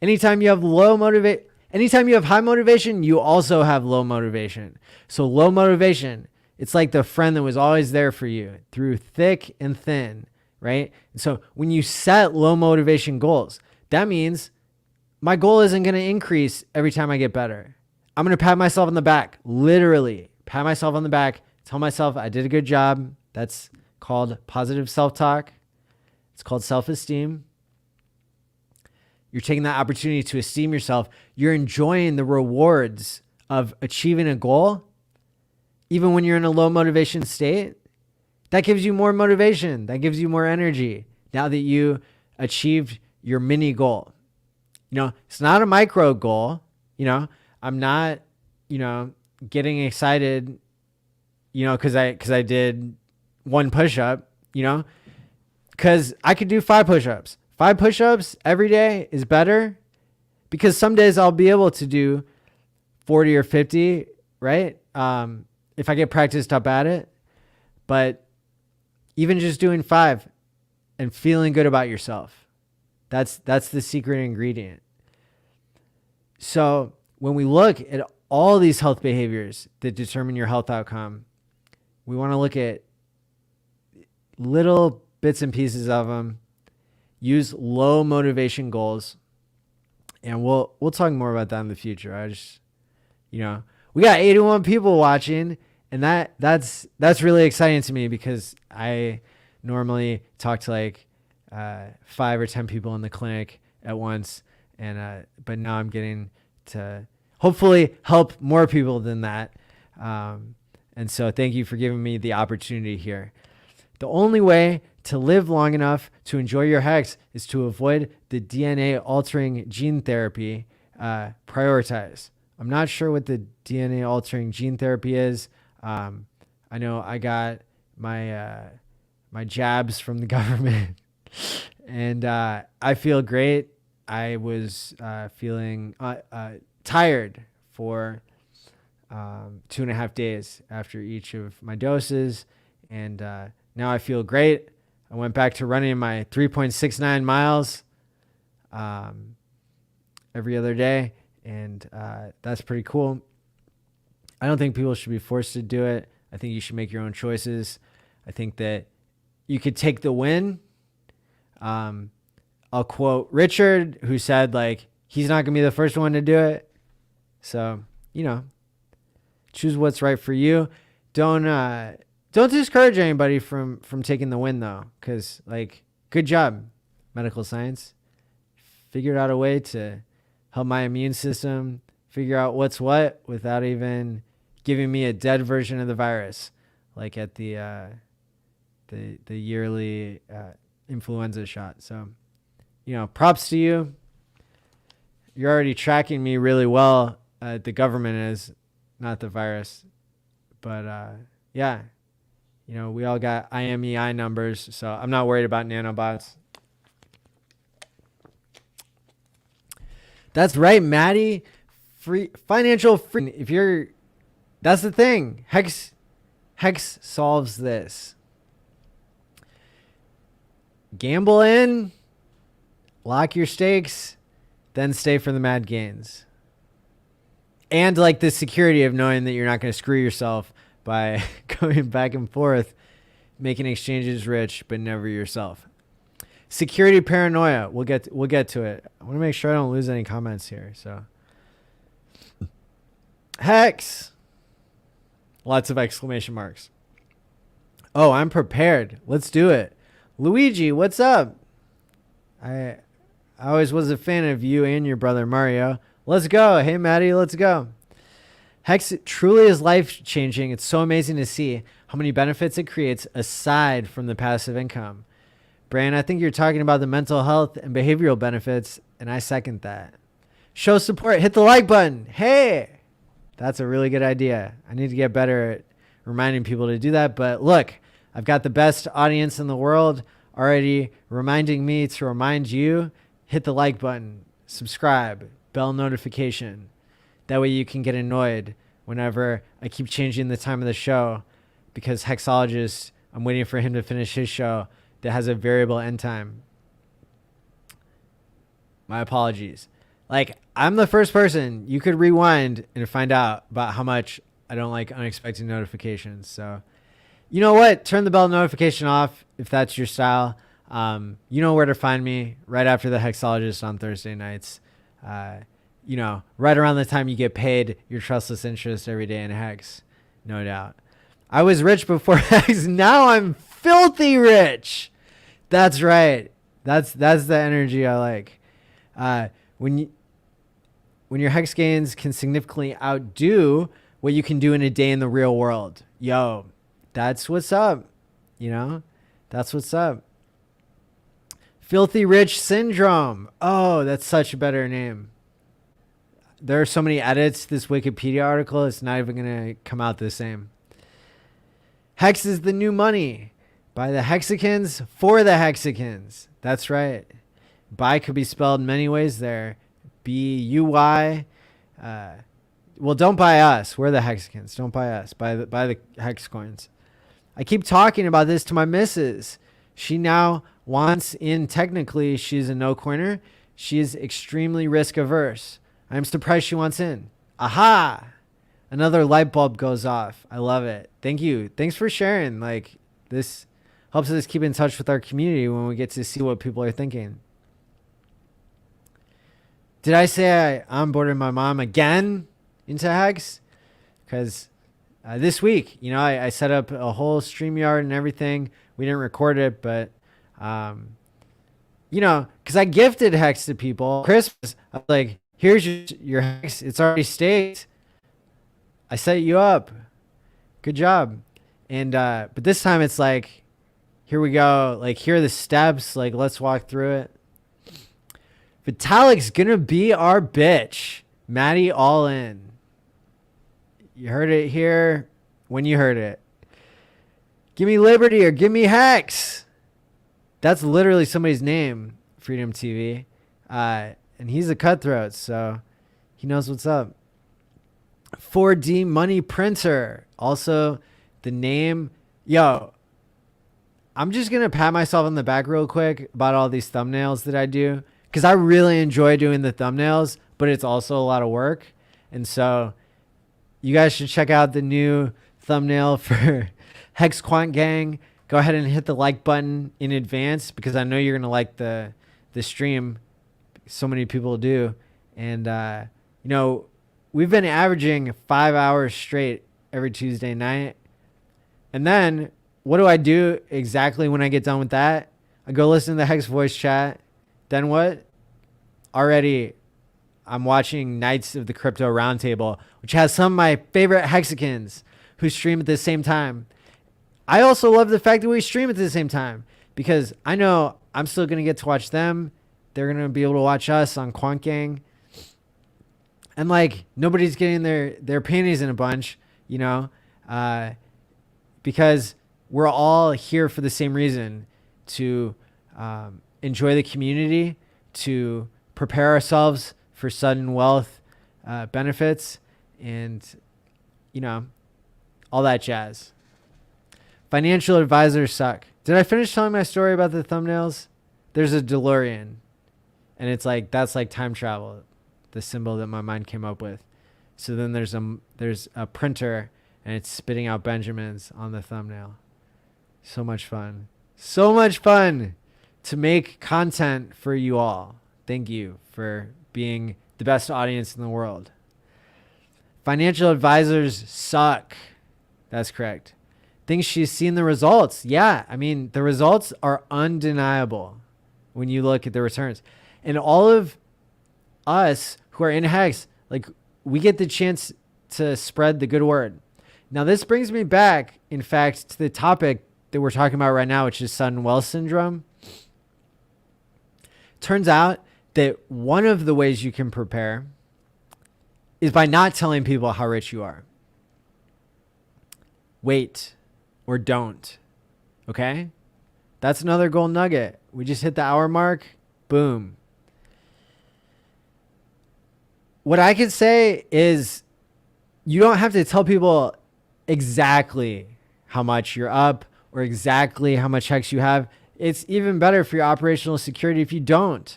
Anytime you have high motivation, you also have low motivation. So low motivation, it's like the friend that was always there for you through thick and thin, right? And so when you set low motivation goals, that means my goal isn't going to increase every time I get better. I'm going to pat myself on the back, literally pat myself on the back, tell myself I did a good job. That's called positive self-talk. It's called self-esteem. You're taking that opportunity to esteem yourself. You're enjoying the rewards of achieving a goal, even when you're in a low motivation state. That gives you more motivation. That gives you more energy now that you achieved your mini goal. It's not a micro goal. I'm not, getting excited, because I did one push-up, because I could do 5 push-ups. 5 push-ups every day is better because some days I'll be able to do 40 or 50, right? If I get practiced up at it. But even just doing 5 and feeling good about yourself, that's the secret ingredient. So when we look at all these health behaviors that determine your health outcome, we want to look at little bits and pieces of them. Use low motivation goals, and we'll talk more about that in the future. I just, we got 81 people watching, and that's really exciting to me because I normally talk to like 5 or 10 people in the clinic at once, and but now I'm getting to hopefully help more people than that. And so thank you for giving me the opportunity here. The only way to live long enough to enjoy your HEX is to avoid the DNA altering gene therapy. Prioritize. I'm not sure what the DNA altering gene therapy is. I know I got my jabs from the government and I feel great. I was feeling tired for 2.5 days after each of my doses. And now I feel great. I went back to running my 3.69 miles every other day. And that's pretty cool. I don't think people should be forced to do it. I think you should make your own choices. I think that you could take the win. I'll quote Richard, who said, like, he's not going to be the first one to do it. So, choose what's right for you. Don't discourage anybody from taking the win, though, because, like, good job, medical science. Figured out a way to help my immune system figure out what's what without even giving me a dead version of the virus, like at the yearly influenza shot. So, props to you. You're already tracking me really well. The government is, not the virus. But yeah, we all got IMEI numbers, so I'm not worried about nanobots. That's right, Maddie. Financial free. That's the thing. Hex solves this. Gamble in, lock your stakes, then stay for the mad gains. And like the security of knowing that you're not going to screw yourself by going back and forth, making exchanges rich, but never yourself. Security paranoia. We'll get to it. I want to make sure I don't lose any comments here. So, Hex. Lots of exclamation marks. Oh, I'm prepared. Let's do it. Luigi, what's up? I always was a fan of you and your brother Mario. Let's go. Hey, Maddie, let's go. Hex truly is life-changing. It's so amazing to see how many benefits it creates aside from the passive income. Brian, I think you're talking about the mental health and behavioral benefits, and I second that. Show support. Hit the like button. Hey, that's a really good idea. I need to get better at reminding people to do that. But look, I've got the best audience in the world already reminding me to remind you. Hit the like button. Subscribe. Bell notification. That way you can get annoyed whenever I keep changing the time of the show, because Hexologist, I'm waiting for him to finish his show that has a variable end time. My apologies. Like, I'm the first person you could rewind and find out about how much I don't like unexpected notifications. So, you know what? Turn the bell notification off if that's your style. You know where to find me right after the Hexologist on Thursday nights. Right around the time you get paid your trustless interest every day in Hex. No doubt. I was rich before Hex. Now I'm filthy rich. That's right. That's the energy I like. When your Hex gains can significantly outdo what you can do in a day in the real world. Yo, that's what's up. That's what's up. Filthy Rich Syndrome. Oh, that's such a better name. There are so many edits to this Wikipedia article, it's not even going to come out the same. Hex is the new money. By the Hexacans, for the Hexacans. That's right. Buy could be spelled many ways there. B-U-Y. Well, don't buy us. We're the Hexacans. Don't buy us. Buy the Hex coins. I keep talking about this to my missus. She now wants in. Technically, she's a no-coiner. She is extremely risk-averse. I'm surprised she wants in. Aha! Another light bulb goes off. I love it. Thank you. Thanks for sharing. Like, this helps us keep in touch with our community when we get to see what people are thinking. Did I say I onboarded my mom again into Hex? Because this week, I set up a whole StreamYard and everything. We didn't record it, but, because I gifted Hex to people. Christmas, I was like, here's your Hex. It's already staked. I set you up. Good job. And but this time it's like, here we go. Like, here are the steps. Like, let's walk through it. Vitalik's gonna be our bitch. Maddie ALLin. You heard it here when you heard it. Give me liberty or give me Hex. That's literally somebody's name, Freedom TV. And he's a cutthroat, so he knows what's up. 4D Money Printer. Also, the name. Yo, I'm just going to pat myself on the back real quick about all these thumbnails that I do, because I really enjoy doing the thumbnails, but it's also a lot of work. And so you guys should check out the new thumbnail for Hex Quant Gang, go ahead and hit the like button in advance because I know you're going to like the stream. So many people do. And, we've been averaging 5 hours straight every Tuesday night. And then what do I do exactly when I get done with that? I go listen to the Hex voice chat. Then what? Already I'm watching Knights of the Crypto Roundtable, which has some of my favorite Hexicans who stream at the same time. I also love the fact that we stream at the same time because I know I'm still going to get to watch them. They're going to be able to watch us on Quant Gang. And nobody's getting their panties in a bunch, because we're all here for the same reason, to enjoy the community, to prepare ourselves for sudden wealth benefits, and, all that jazz. Financial advisors suck. Did I finish telling my story about the thumbnails? There's a DeLorean, and it's that's time travel, the symbol that my mind came up with. So then there's a printer, and it's spitting out Benjamins on the thumbnail. So much fun. So much fun to make content for you all. Thank you for being the best audience in the world. Financial advisors suck. That's correct. Thinks she's seen the results. Yeah, I mean, the results are undeniable when you look at the returns. And all of us who are in Hex, we get the chance to spread the good word. Now, this brings me back, in fact, to the topic that we're talking about right now, which is sudden wealth syndrome. Turns out that one of the ways you can prepare is by not telling people how rich you are. Wait or don't. Okay? That's another gold nugget. We just hit the hour mark. Boom. What I can say is you don't have to tell people exactly how much you're up or exactly how much Hex you have. It's even better for your operational security if you don't.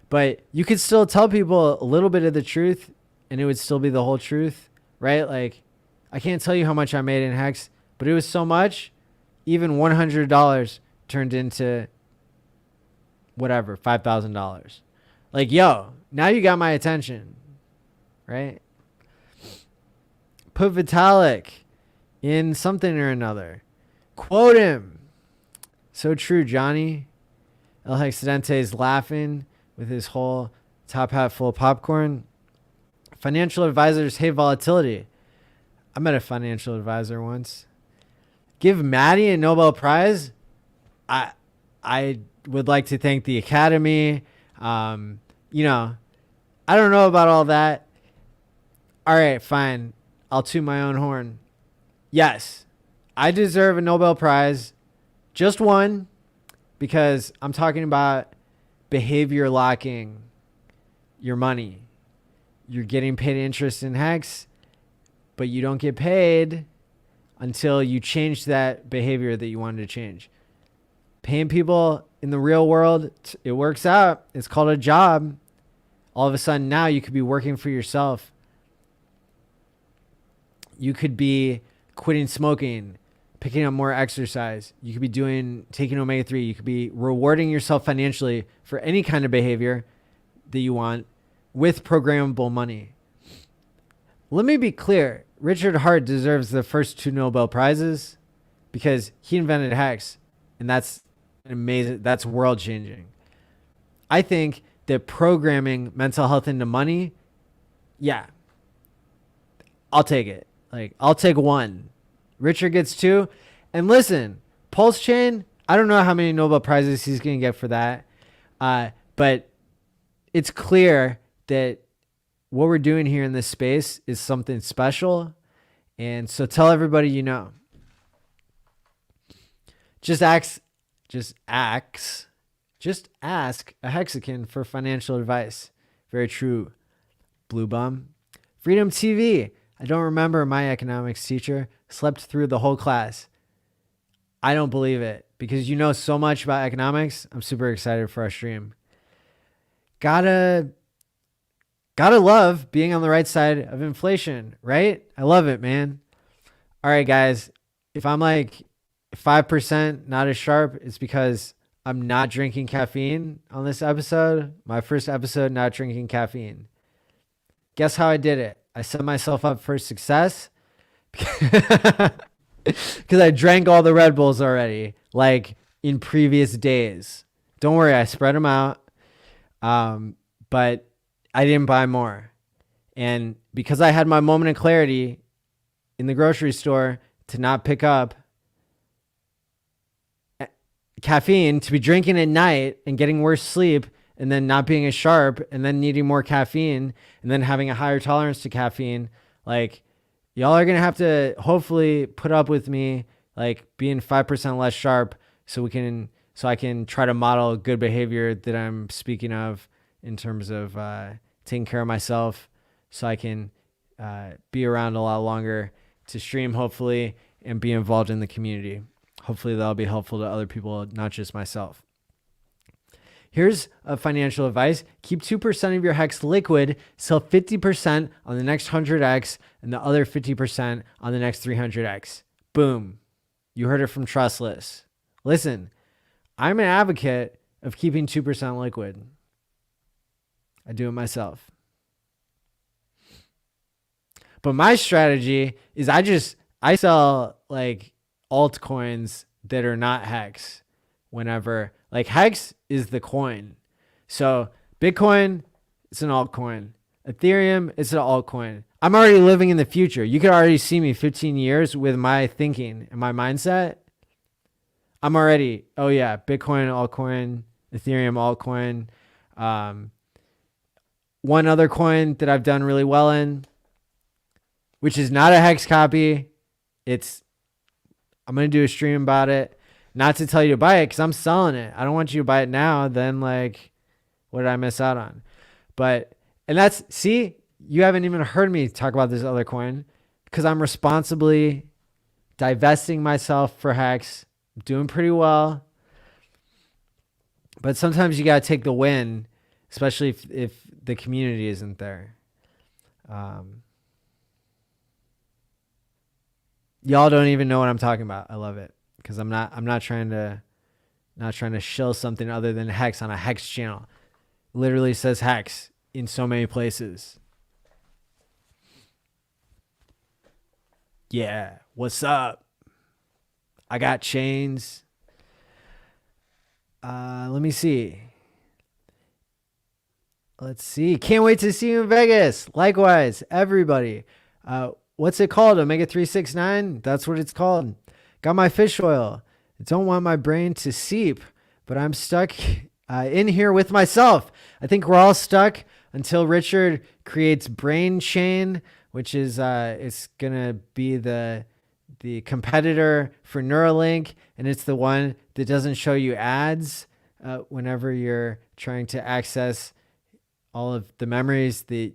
But you could still tell people a little bit of the truth and it would still be the whole truth, right? I can't tell you how much I made in Hex, but it was so much, even $100 turned into whatever, $5,000. Yo, now you got my attention, right? Put Vitalik in something or another. Quote him. So true, Johnny. El Hexidente is laughing with his whole top hat full of popcorn. Financial advisors hate volatility. I met a financial advisor once. Give Maddie a Nobel Prize? I would like to thank the Academy. I don't know about all that. All right, fine. I'll toot my own horn. Yes, I deserve a Nobel Prize. Just one, because I'm talking about behavior locking your money. You're getting paid interest in Hex, but you don't get paid until you change that behavior that you wanted to change. Paying people in the real world, it works out. It's called a job. All of a sudden now you could be working for yourself. You could be quitting smoking, picking up more exercise. You could be taking omega-3. You could be rewarding yourself financially for any kind of behavior that you want with programmable money. Let me be clear. Richard Hart deserves the first 2 Nobel Prizes because he invented Hex, and that's amazing. That's world changing. I think that programming mental health into money, yeah, I'll take it. I'll take 1. Richard gets 2. And listen, Pulse Chain, I don't know how many Nobel Prizes he's going to get for that. But it's clear that what we're doing here in this space is something special. And so tell everybody you know. Just ask a Hexacan for financial advice. Very true. Blue Bum. Freedom TV. I don't remember my economics teacher slept through the whole class. I don't believe it because you know so much about economics. I'm super excited for our stream. Gotta love being on the right side of inflation, right? I love it, man. All right, guys, if I'm like 5% not as sharp, it's because I'm not drinking caffeine on this episode. My first episode, not drinking caffeine. Guess how I did it? I set myself up for success because I drank all the Red Bulls already, like in previous days. Don't worry, I spread them out, but I didn't buy more. And because I had my moment of clarity in the grocery store to not pick up caffeine, to be drinking at night and getting worse sleep, and then not being as sharp, and then needing more caffeine, and then having a higher tolerance to caffeine, like, y'all are going to have to hopefully put up with me, like, being 5% less sharp so I can try to model good behavior that I'm speaking of in terms of taking care of myself, so I can be around a lot longer to stream, hopefully, and be involved in the community. Hopefully that'll be helpful to other people, not just myself. Here's a financial advice. Keep 2% of your HEX liquid, sell 50% on the next 100X and the other 50% on the next 300X. Boom. You heard it from Trustless. Listen, I'm an advocate of keeping 2% liquid. I do it myself. But my strategy is I sell like altcoins that are not HEX whenever, like, HEX is the coin. So Bitcoin, it's an altcoin. Ethereum, it's an altcoin. I'm already living in the future. You could already see me 15 years with my thinking and my mindset. I'm already, oh yeah, Bitcoin altcoin, Ethereum altcoin. One other coin that I've done really well in, which is not a HEX copy. I'm going to do a stream about it. Not to tell you to buy it because I'm selling it. I don't want you to buy it now. Then, like, what did I miss out on? See, you haven't even heard me talk about this other coin because I'm responsibly divesting myself for HEX. I'm doing pretty well. But sometimes you got to take the win, especially if the community isn't there. Y'all don't even know what I'm talking about. I love it because I'm not trying to shill something other than HEX on a HEX channel. Literally says HEX in so many places. Yeah, what's up? I got chains. Let me see. Let's see. Can't wait to see you in Vegas. Likewise, everybody. What's it called? Omega 369? That's what it's called. Got my fish oil. I don't want my brain to seep, but I'm stuck in here with myself. I think we're all stuck until Richard creates Brain Chain, which is it's gonna be the competitor for Neuralink, and it's the one that doesn't show you ads whenever you're trying to access all of the memories that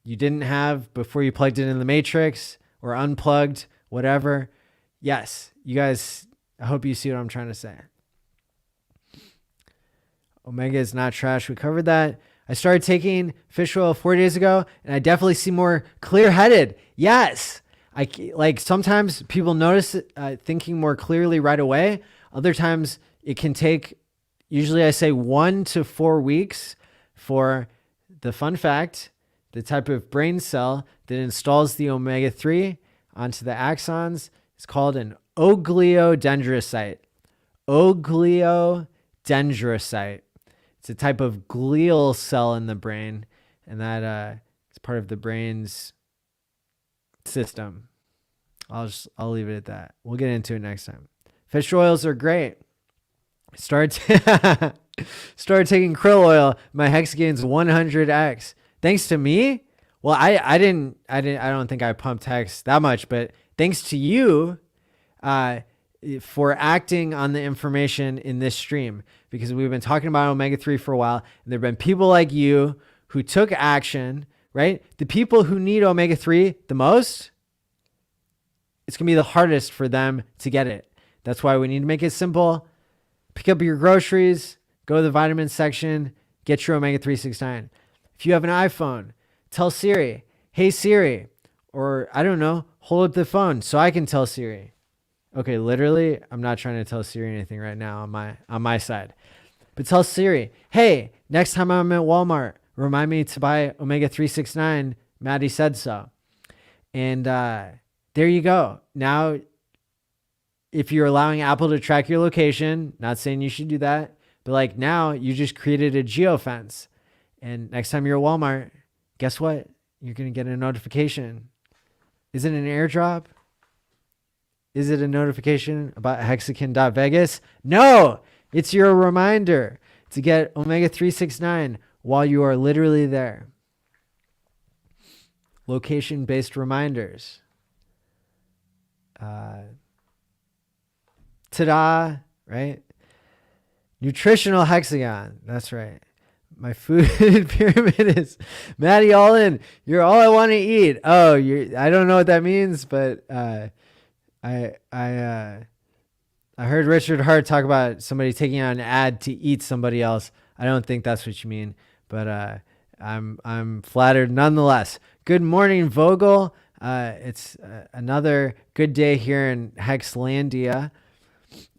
you didn't have before you plugged it in the Matrix or unplugged, whatever. Yes, you guys, I hope you see what I'm trying to say. Omega is not trash. We covered that. I started taking fish oil 4 days ago, and I definitely see more clear-headed. Yes. Sometimes people notice thinking more clearly right away. Other times it can take, usually I say 1 to 4 weeks for the fun fact, the type of brain cell that installs the omega-3 onto the axons is called an oligodendrocyte. Oligodendrocyte. It's a type of glial cell in the brain, and that is part of the brain's system. I'll leave it at that. We'll get into it next time. Fish oils are great. Started taking krill oil. My HEX gains 100x. Thanks to me? Well, I don't think I pumped HEX that much, but thanks to you for acting on the information in this stream, because we've been talking about omega-3 for a while, and there have been people like you who took action, right? The people who need omega-3 the most, it's going to be the hardest for them to get it. That's why we need to make it simple. Pick up your groceries, go to the vitamin section, get your omega-369. If you have an iPhone, tell Siri, hey Siri, or I don't know, hold up the phone so I can tell Siri. Okay, literally, I'm not trying to tell Siri anything right now on my side. But tell Siri, hey, next time I'm at Walmart, remind me to buy omega 369. Maddie said so. And there you go. Now, if you're allowing Apple to track your location, not saying you should do that, but like now you just created a geofence. And next time you're at Walmart, guess what? You're going to get a notification. Is it an airdrop? Is it a notification about Hexacan.vegas? No, it's your reminder to get omega 369 while you are literally there. Location-based reminders. Ta-da, right? Nutritional hexagon. That's right. My food pyramid is Maddie ALLin. You're all I want to eat. Oh, I don't know what that means, but I heard Richard Hart talk about somebody taking out an ad to eat somebody else. I don't think that's what you mean, but I'm flattered nonetheless. Good morning, Vogel. It's another good day here in Hexlandia.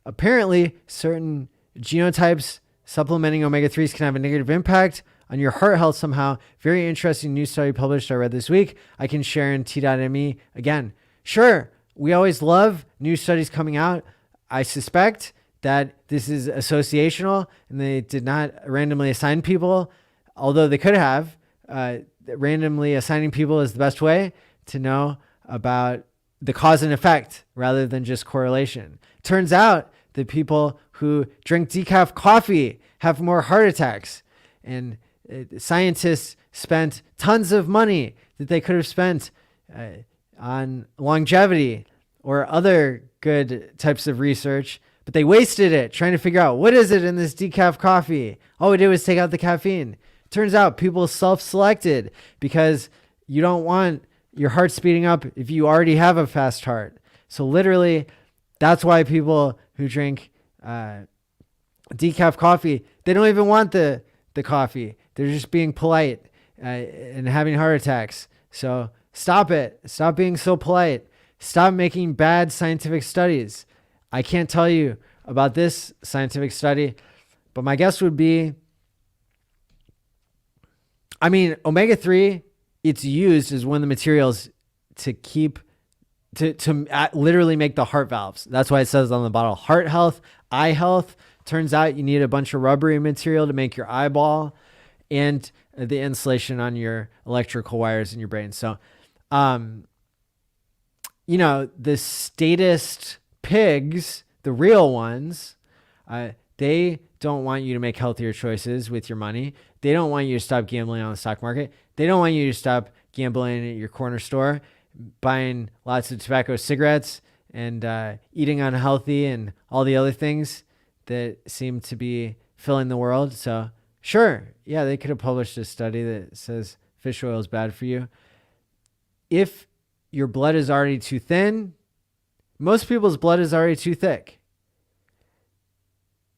Apparently, certain genotypes supplementing omega-3s can have a negative impact on your heart health somehow. Very interesting news study published I read this week. I can share in t.me. Again, sure, we always love new studies coming out. I suspect that this is associational and they did not randomly assign people, although they could have. Randomly assigning people is the best way to know about the cause and effect rather than just correlation. Turns out that people who drink decaf coffee have more heart attacks, and scientists spent tons of money that they could have spent on longevity or other good types of research, but they wasted it trying to figure out what is it in this decaf coffee. All we did was take out the caffeine. Turns out people self-selected because you don't want your heart speeding up if you already have a fast heart. So literally, that's why people who drink decaf coffee, they don't even want the coffee. They're just being polite and having heart attacks. So stop it. Stop being so polite. Stop making bad scientific studies. I can't tell you about this scientific study, but my guess would be, omega-3, it's used as one of the materials to literally make the heart valves. That's why it says on the bottle, heart health, eye health. Turns out you need a bunch of rubbery material to make your eyeball and the insulation on your electrical wires in your brain. So, the statist pigs, the real ones, they don't want you to make healthier choices with your money. They don't want you to stop gambling on the stock market. They don't want you to stop gambling at your corner store, buying lots of tobacco cigarettes, and eating unhealthy and all the other things that seem to be filling the world. So sure, yeah, they could have published a study that says fish oil is bad for you. If your blood is already too thin, most people's blood is already too thick.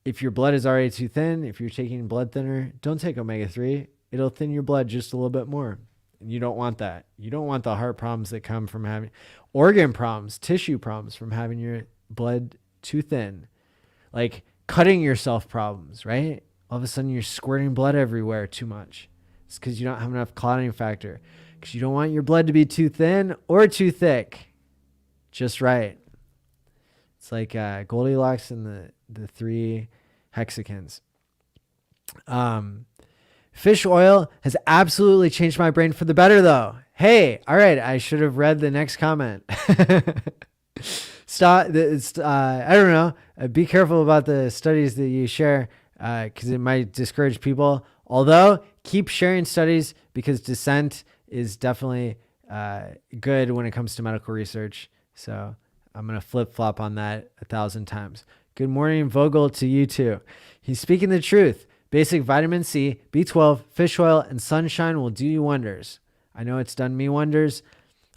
If your blood is already too thin, if you're taking blood thinner, don't take omega-3. It'll thin your blood just a little bit more. And you don't want that. You don't want the heart problems that come from having organ problems, tissue problems from having your blood too thin. Like cutting yourself problems, right? All of a sudden you're squirting blood everywhere too much. It's because you don't have enough clotting factor. Because you don't want your blood to be too thin or too thick. Just right. It's like Goldilocks and the three hexagons. Fish oil has absolutely changed my brain for the better, though. Hey, all right, I should have read the next comment. Stop. I don't know. Be careful about the studies that you share because it might discourage people. Although, keep sharing studies because dissent is definitely good when it comes to medical research. So I'm going to flip-flop on that 1,000 times. Good morning, Vogel, to you too. He's speaking the truth. Basic vitamin C, B12, fish oil, and sunshine will do you wonders. I know it's done me wonders.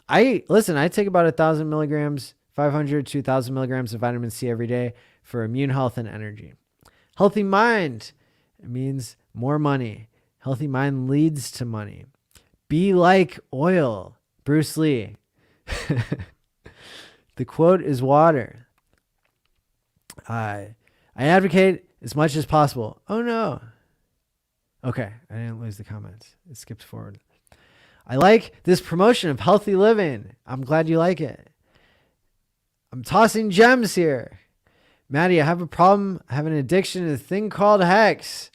I take about 1,000 milligrams, 500 to 1,000 milligrams of vitamin C every day for immune health and energy. Healthy mind, it means more money. Healthy mind leads to money. Be like oil, Bruce Lee. The quote is water. I advocate as much as possible. Oh no. Okay, I didn't lose the comments. It skipped forward. I like this promotion of healthy living. I'm glad you like it. I'm tossing gems here. Maddie, I have a problem. I have an addiction to the thing called HEX.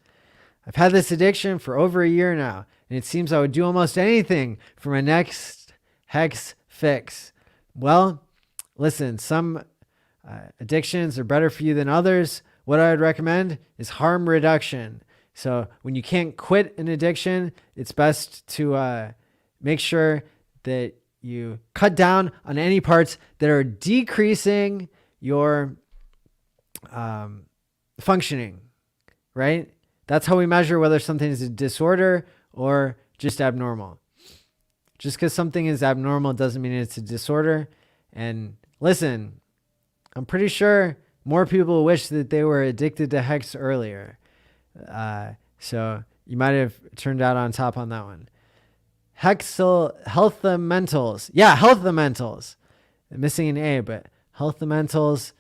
I've had this addiction for over a year now, and it seems I would do almost anything for my next HEX fix. Well, listen, some addictions are better for you than others. What I would recommend is harm reduction. So when you can't quit an addiction, it's best to make sure that you cut down on any parts that are decreasing your functioning, right? That's how we measure whether something is a disorder or just abnormal. Just because something is abnormal doesn't mean it's a disorder. And listen, I'm pretty sure more people wish that they were addicted to HEX earlier. So you might have turned out on top on that one. Healthamentals. Yeah, healthamentals. I'm missing an A, but healthamentals,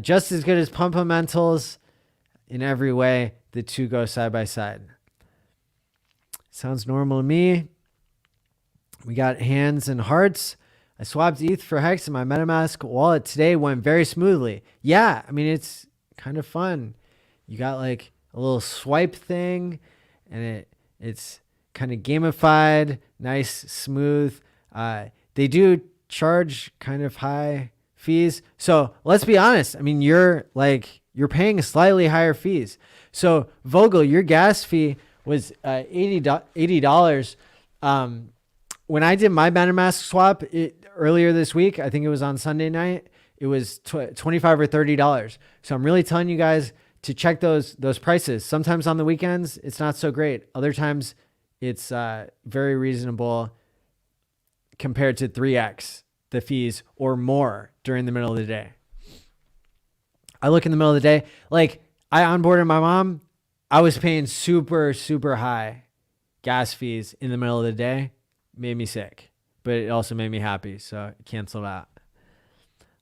just as good as pumpamentals in every way. The two go side by side. Sounds normal to me. We got hands and hearts. I swapped ETH for HEX in my MetaMask wallet today. Went very smoothly. Yeah, I mean, it's kind of fun. You got like a little swipe thing, and it's kind of gamified, nice, smooth. They do charge kind of high fees. So let's be honest. I mean, you're paying slightly higher fees. So Vogel, your gas fee was $80. When I did my MetaMask swap earlier this week, I think it was on Sunday night, it was $25 or $30. So I'm really telling you guys to check those prices. Sometimes on the weekends, it's not so great. Other times, it's very reasonable compared to 3x the fees or more during the middle of the day. I look in the middle of the day, like I onboarded my mom. I was paying super, super high gas fees in the middle of the day. Made me sick, but it also made me happy. So I canceled out.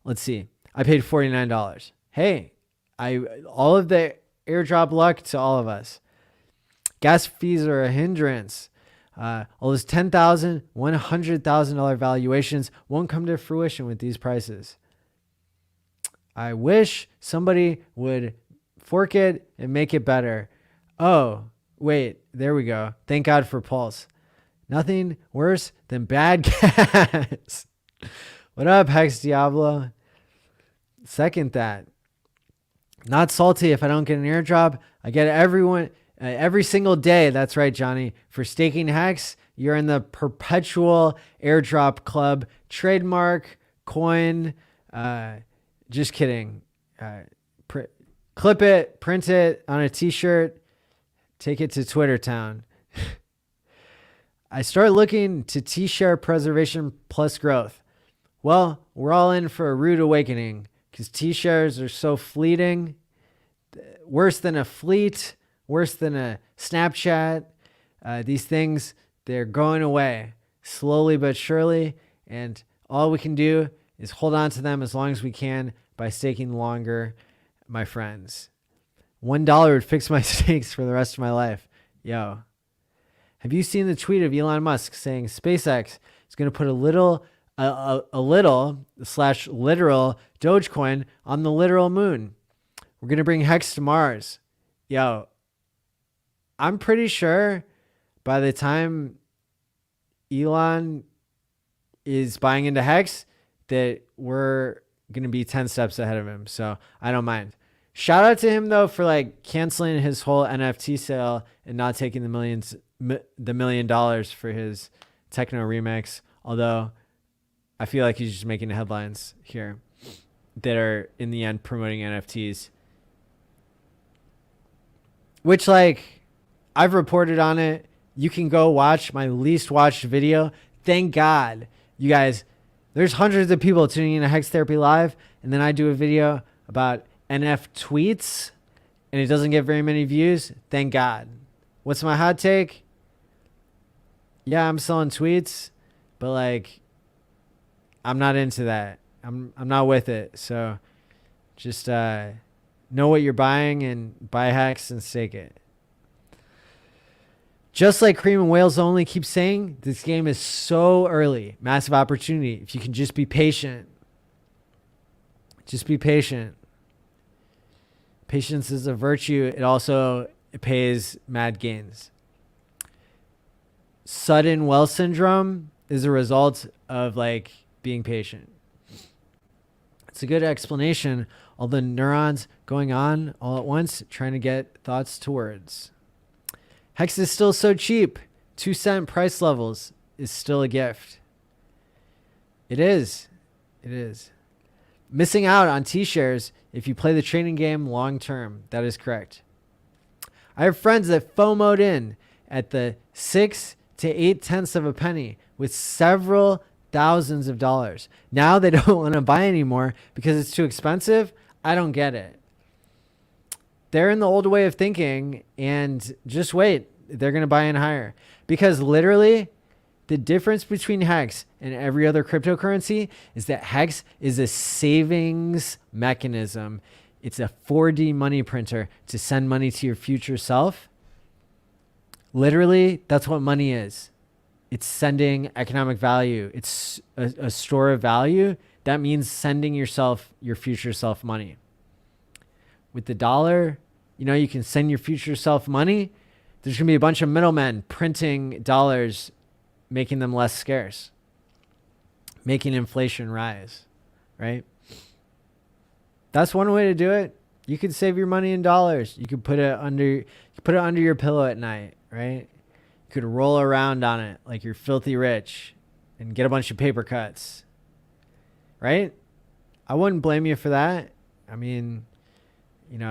Let's see. I paid $49. Hey, all of the airdrop luck to all of us. Gas fees are a hindrance. All those $10,000, $100,000 valuations won't come to fruition with these prices. I wish somebody would fork it and make it better. Oh, wait, there we go. Thank God for Pulse. Nothing worse than bad gas. What up, Hex Diablo? Second that. Not salty if I don't get an airdrop. I get every single day. That's right, Johnny. For staking HEX, you're in the perpetual airdrop club. Trademark, coin. Just kidding. Clip it, print it on a t-shirt, take it to Twitter town. I start looking to T-share preservation plus growth. Well, we're all in for a rude awakening because T-shares are so fleeting. Worse than a fleet, worse than a Snapchat. These things, they're going away slowly but surely. And all we can do is hold on to them as long as we can by staking longer, my friends. $1 would fix my stakes for the rest of my life. Yo. Have you seen the tweet of Elon Musk saying SpaceX is going to put a little / literal Dogecoin on the literal moon? We're going to bring HEX to Mars. Yo, I'm pretty sure by the time Elon is buying into HEX that we're going to be 10 steps ahead of him. So I don't mind. Shout out to him though for like canceling his whole NFT sale and not taking the $1 million for his techno remix. Although I feel like he's just making headlines here that are in the end promoting NFTs, which like I've reported on it. You can go watch my least watched video. Thank God, you guys, there's hundreds of people tuning in to Hex Therapy Live. And then I do a video about NF tweets and it doesn't get very many views. Thank God. What's my hot take? Yeah, I'm selling tweets, but like, I'm not into that. I'm not with it. So just know what you're buying and buy Hex and stake it. Just like Cream and Whales Only keep saying, this game is so early. Massive opportunity. If you can just be patient. Just be patient. Patience is a virtue. It pays mad gains. Sudden wealth syndrome is a result of like being patient. It's a good explanation. All the neurons going on all at once, trying to get thoughts to words. Hex is still so cheap. 2-cent price levels is still a gift. It is. It is. Missing out on T-shares if you play the trading game long term. That is correct. I have friends that FOMO'd in at the 6 to 8 tenths of a penny with several thousands of dollars. Now they don't want to buy anymore because it's too expensive. I don't get it. They're in the old way of thinking, and just wait. They're going to buy in higher because literally the difference between Hex and every other cryptocurrency is that Hex is a savings mechanism. It's a 4D money printer to send money to your future self. Literally, that's what money is. It's sending economic value. It's a store of value. That means sending yourself, your future self, money. With the dollar, you can send your future self money. There's going to be a bunch of middlemen printing dollars, making them less scarce, making inflation rise, right? That's one way to do it. You could save your money in dollars. You could put it under your pillow at night, right? You could roll around on it like you're filthy rich and get a bunch of paper cuts, right? I wouldn't blame you for that. I mean,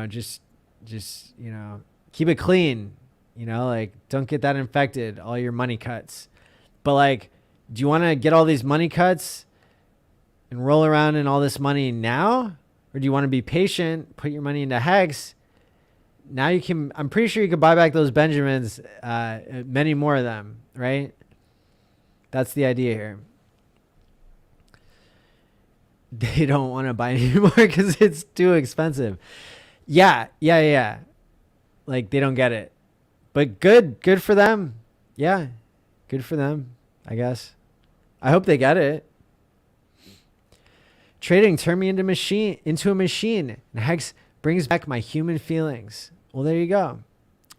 just keep it clean, like don't get that infected, all your money cuts. But like, do you want to get all these money cuts and roll around in all this money now? Or do you want to be patient, put your money into Hex? Now I'm pretty sure you could buy back those Benjamins, many more of them, right? That's the idea here. They don't want to buy anymore because it's too expensive. Yeah. Like they don't get it. But good for them. Yeah, good for them, I guess. I hope they get it. Trading turned me into a machine. And Hex brings back my human feelings. Well, there you go.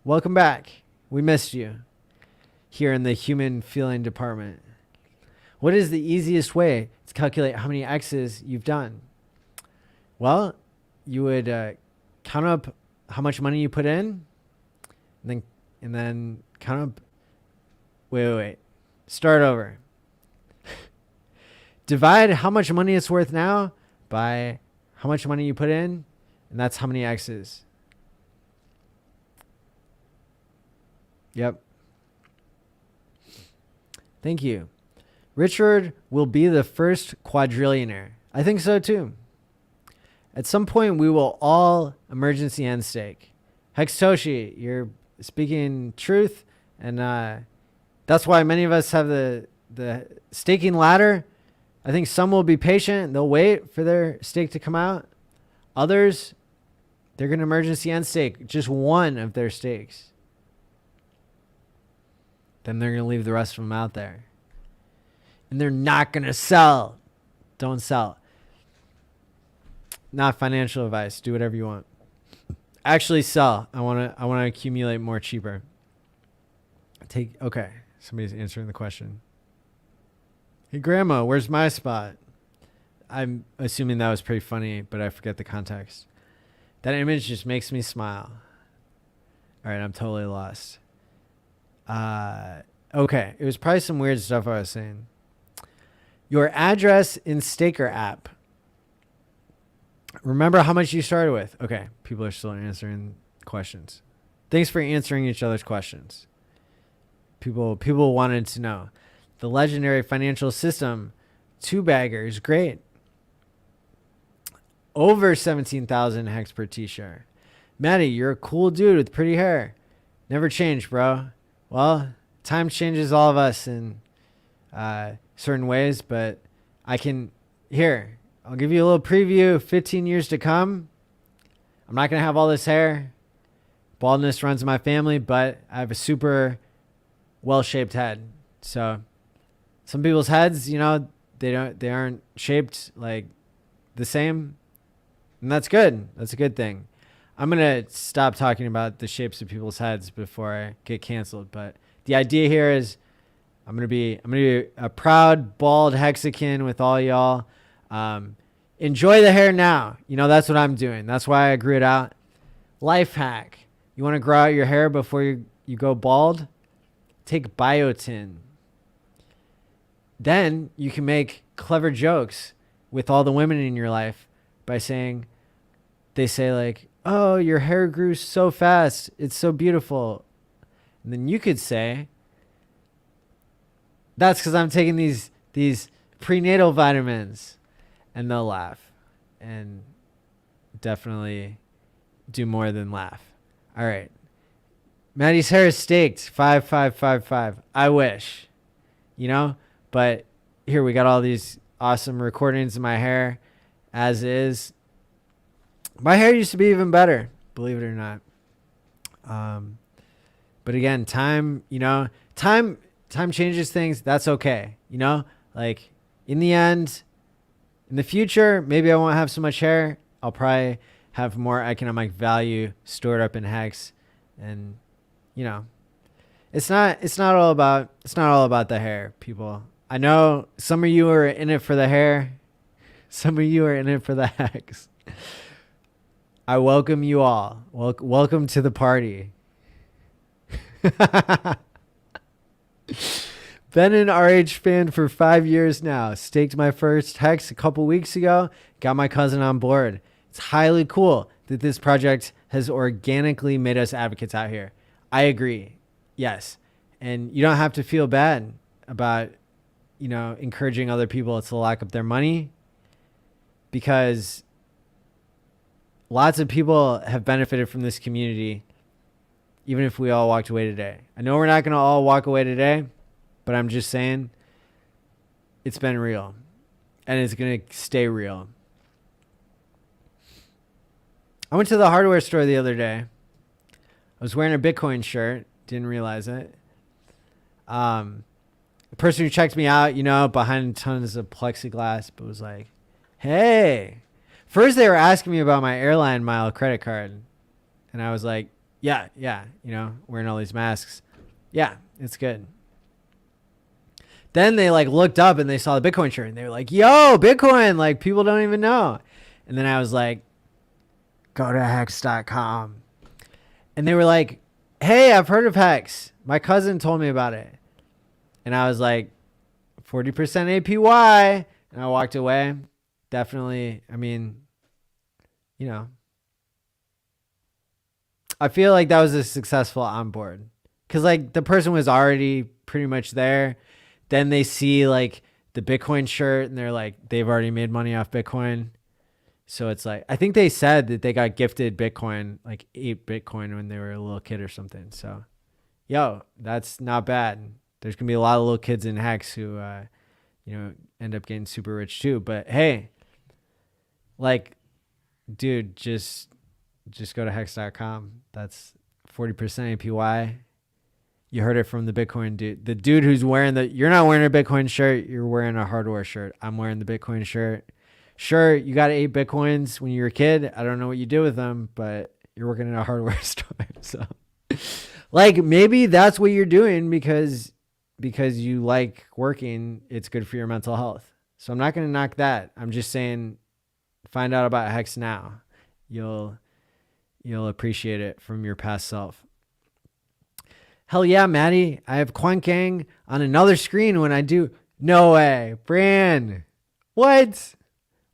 Welcome back. We missed you here in the human feeling department. What is the easiest way to calculate how many X's you've done? Well, you would count up how much money you put in, and then count up. Wait. Start over. Divide how much money it's worth now by how much money you put in, and that's how many X's. Yep. Thank you. Richard will be the first quadrillionaire. I think so too. At some point, we will all emergency end stake. Hextoshi, you're speaking truth, and that's why many of us have the staking ladder. I think some will be patient. They'll wait for their stake to come out. Others, they're going to emergency end stake just one of their stakes. Then they're going to leave the rest of them out there. And they're not going to sell. Don't sell. Not financial advice. Do whatever you want. Actually sell. I want to accumulate more cheaper. Okay. Somebody's answering the question. Hey, Grandma, where's my spot? I'm assuming that was pretty funny, but I forget the context. That image just makes me smile. All right, I'm totally lost. Okay, it was probably some weird stuff I was saying. Your address in Staker app. Remember how much you started with. Okay, people are still answering questions. Thanks for answering each other's questions. People wanted to know. The legendary financial system, two-bagger is great. Over 17,000 Hex per T-share. Maddie, you're a cool dude with pretty hair. Never changed, bro. Well, time changes all of us in certain ways, but I can... Here, I'll give you a little preview. 15 years to come, I'm not going to have all this hair. Baldness runs in my family, but I have a super well-shaped head. So some people's heads, they aren't shaped like the same. And that's good. That's a good thing. I'm going to stop talking about the shapes of people's heads before I get canceled. But the idea here is I'm going to be a proud, bald Hexacan with all y'all. Enjoy the hair now. That's what I'm doing. That's why I grew it out. Life hack. You want to grow out your hair before you go bald? Take biotin. Then you can make clever jokes with all the women in your life by saying, they say like, oh, your hair grew so fast. It's so beautiful. And then you could say, that's because I'm taking these prenatal vitamins. And they'll laugh and definitely do more than laugh. All right. Maddie's hair is staked. 5, 5, 5, 5. I wish, but here we got all these awesome recordings of my hair as is. My hair used to be even better, believe it or not. But again, time changes things. That's okay. Like in the end, in the future, maybe I won't have so much hair. I'll probably have more economic value stored up in Hex. And, it's not all about the hair, people. I know some of you are in it for the hair. Some of you are in it for the Hex. I welcome you all. Welcome to the party. Been an RH fan for 5 years now. Staked my first Hex a couple weeks ago. Got my cousin on board. It's highly cool that this project has organically made us advocates out here. I agree. Yes. And you don't have to feel bad about, encouraging other people to lock up their money, because lots of people have benefited from this community, even if we all walked away today. I know we're not going to all walk away today, but I'm just saying it's been real and it's going to stay real. I went to the hardware store the other day. I was wearing a Bitcoin shirt. Didn't realize it. The person who checked me out, behind tons of plexiglass, but was like, hey. First they were asking me about my airline mile credit card. And I was like, yeah, wearing all these masks. Yeah, it's good. Then they looked up and they saw the Bitcoin shirt and they were like, yo, Bitcoin, people don't even know. And then I was like, go to hex.com. And they were like, hey, I've heard of Hex. My cousin told me about it. And I was like, 40% APY. And I walked away. Definitely, I feel like that was a successful onboard. Because the person was already pretty much there. Then they see the Bitcoin shirt and they're like, they've already made money off Bitcoin. So it's I think they said that they got gifted Bitcoin, 8 Bitcoin when they were a little kid or something. So, that's not bad. There's going to be a lot of little kids in Hex who, end up getting super rich too. But hey, dude, just go to hex.com. That's 40% APY. You heard it from the Bitcoin dude. The dude who's you're not wearing a Bitcoin shirt. You're wearing a hardware shirt. I'm wearing the Bitcoin shirt. Sure, you got 8 Bitcoins when you were a kid. I don't know what you did with them, but you're working in a hardware store. So maybe that's what you're doing because you like working. It's good for your mental health. So I'm not going to knock that. I'm just saying, find out about Hex now. You'll appreciate it from your past self. Hell yeah, Maddie. I have Quan Gang on another screen when I do. No way. Bran. What?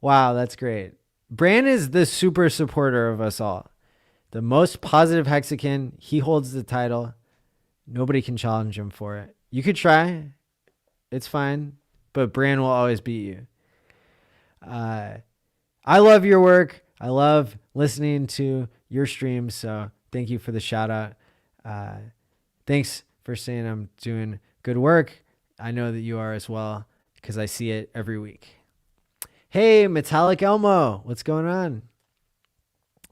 Wow, that's great. Bran is the super supporter of us all. The most positive Hexacan. He holds the title. Nobody can challenge him for it. You could try. It's fine. But Bran will always beat you. I love your work. I love listening to your streams. So thank you for the shout out. Thanks for saying I'm doing good work. I know that you are as well because I see it every week. Hey, Metallic Elmo, what's going on?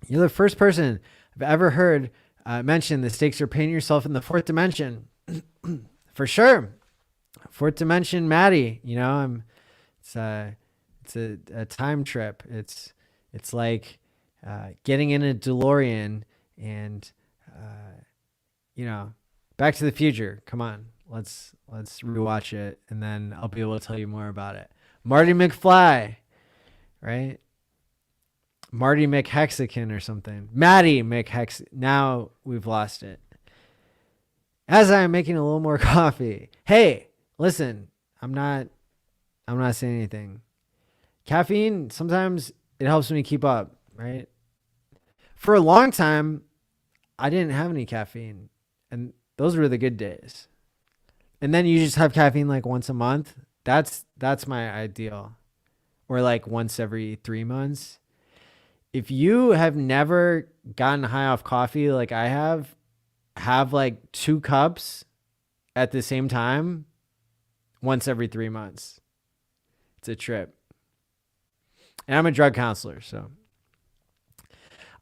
You're the first person I've ever heard mention the stakes are painting yourself in the fourth dimension. For sure. Fourth dimension, Maddie. You know, it's a time trip. It's like getting in a DeLorean and you know, Back to the Future. Come on, let's rewatch it, and then I'll be able to tell you more about it. Marty McFly, right? Marty McHexacan or something. Maddie McHex. Now we've lost it. As I'm making a little more coffee. Hey, listen, I'm not saying anything. Caffeine, sometimes it helps me keep up, right? For a long time, I didn't have any caffeine, and those were the good days. And then you just have caffeine like once a month. That's my ideal. Or like once every 3 months. If you have never gotten high off coffee like I have like 2 cups at the same time once every 3 months. It's a trip. And I'm a drug counselor, so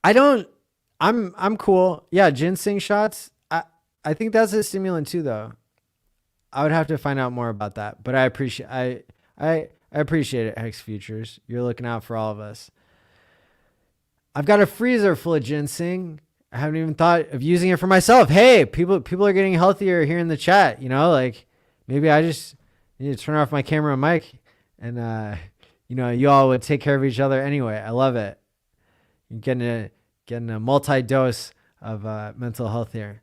I'm cool. Yeah, ginseng shots. I think that's a stimulant too, though. I would have to find out more about that, but I appreciate it, Hex Futures. You're looking out for all of us. I've got a freezer full of ginseng. I haven't even thought of using it for myself. Hey, people are getting healthier here in the chat. You know, like maybe I just need to turn off my camera and mic, and you all would take care of each other anyway. I love it. You're getting a multi-dose of mental health here.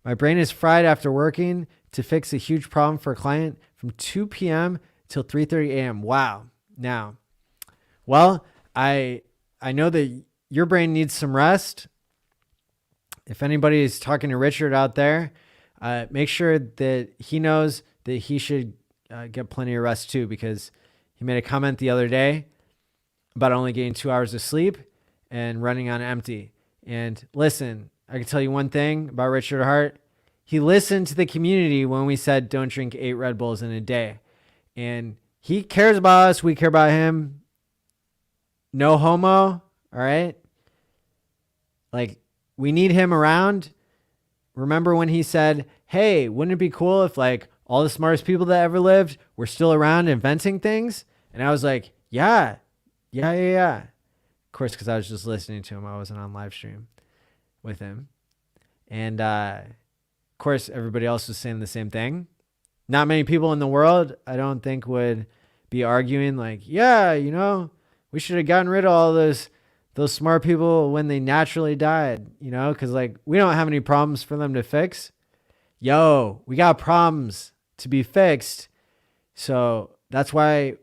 My brain is fried after working to fix a huge problem for a client from 2 p.m. till 3:30 a.m. Wow. Now, well, I know that your brain needs some rest. If anybody is talking to Richard out there, make sure that he knows that he should get plenty of rest too, because he made a comment the other day about only getting 2 hours of sleep and running on empty. And listen, I can tell you one thing about Richard Hart. He listened to the community when we said don't drink 8 Red Bulls in a day. And he cares about us. We care about him. No homo. All right. Like, we need him around. Remember when he said, hey, wouldn't it be cool if like all the smartest people that ever lived were still around inventing things? And I was like, yeah. Of course, because I was just listening to him. I wasn't on live stream with him. And of course, everybody else was saying the same thing. Not many people in the world, I don't think, would be arguing like, yeah, we should have gotten rid of all those smart people when they naturally died, because like we don't have any problems for them to fix. Yo, we got problems to be fixed. So that's why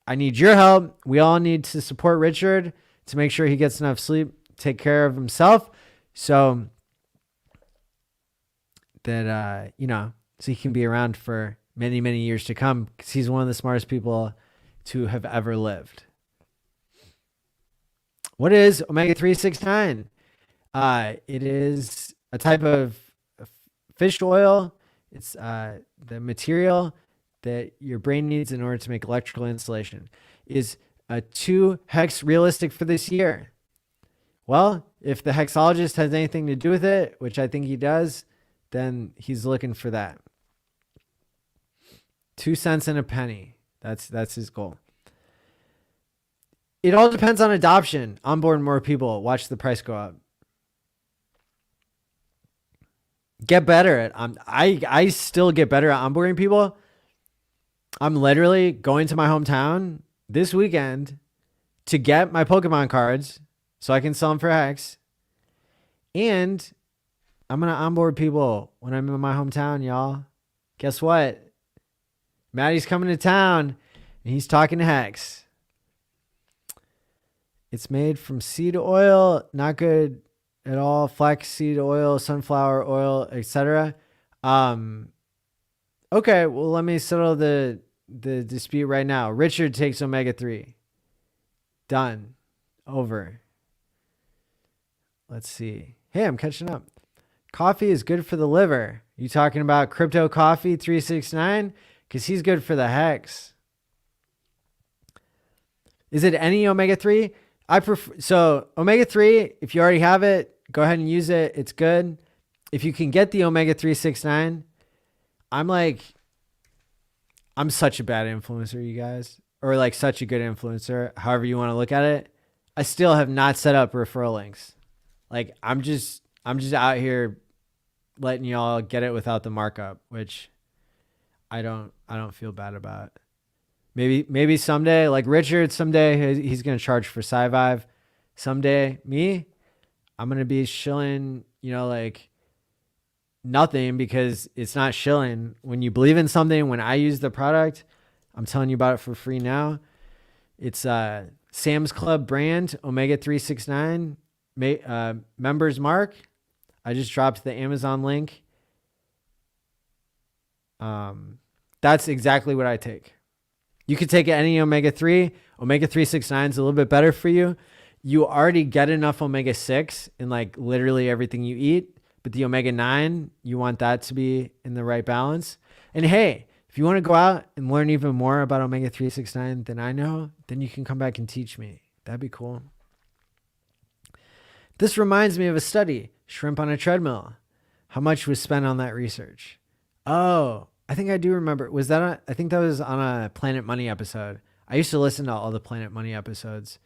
I need your help. We all need to support Richard to make sure he gets enough sleep, take care of himself, so that, so he can be around for many, many years to come, because he's one of the smartest people to have ever lived. What is omega-369? It is a type of fish oil. It's the material that your brain needs in order to make electrical insulation. Is 2 hex realistic for this year? Well, if the hexologist has anything to do with it, which I think he does, then he's looking for that. 2 cents and a penny. That's his goal. It all depends on adoption. Onboard more people. Watch the price go up. Get better at I still get better at onboarding people. I'm literally going to my hometown this weekend to get my Pokemon cards so I can sell them for Hex. And I'm going to onboard people when I'm in my hometown, y'all. Guess what? Maddie's coming to town and he's talking to Hex. It's made from seed oil, not good at all. Flax seed oil, sunflower oil, etc. Okay, well, let me settle the dispute right now. Richard takes omega-3. Done. Over. Let's see. Hey, I'm catching up. Coffee is good for the liver. You talking about Crypto Coffee 369? Because he's good for the Hex. Is it any omega-3? I prefer, so omega-3, if you already have it, go ahead and use it. It's good. If you can get the omega-369, I'm such a bad influencer, you guys, or like such a good influencer, however you want to look at it. I still have not set up referral links. Like I'm just out here letting y'all get it without the markup, which I don't feel bad about. Maybe someday, like Richard, someday he's going to charge for Sci-Vive. Someday I'm going to be shilling, like nothing, because it's not shilling. When you believe in something, when I use the product, I'm telling you about it for free now. It's Sam's Club brand, omega-369, members mark. I just dropped the Amazon link. That's exactly what I take. You could take any omega-3. Omega-369 is a little bit better for you. You already get enough omega-6 in like literally everything you eat, but the omega-9, you want that to be in the right balance. And hey, if you want to go out and learn even more about omega-369 than I know, then you can come back and teach me. That'd be cool. This reminds me of a study, shrimp on a treadmill. How much was spent on that research? Oh, I think I do remember. I think that was on a Planet Money episode. I used to listen to all the Planet Money episodes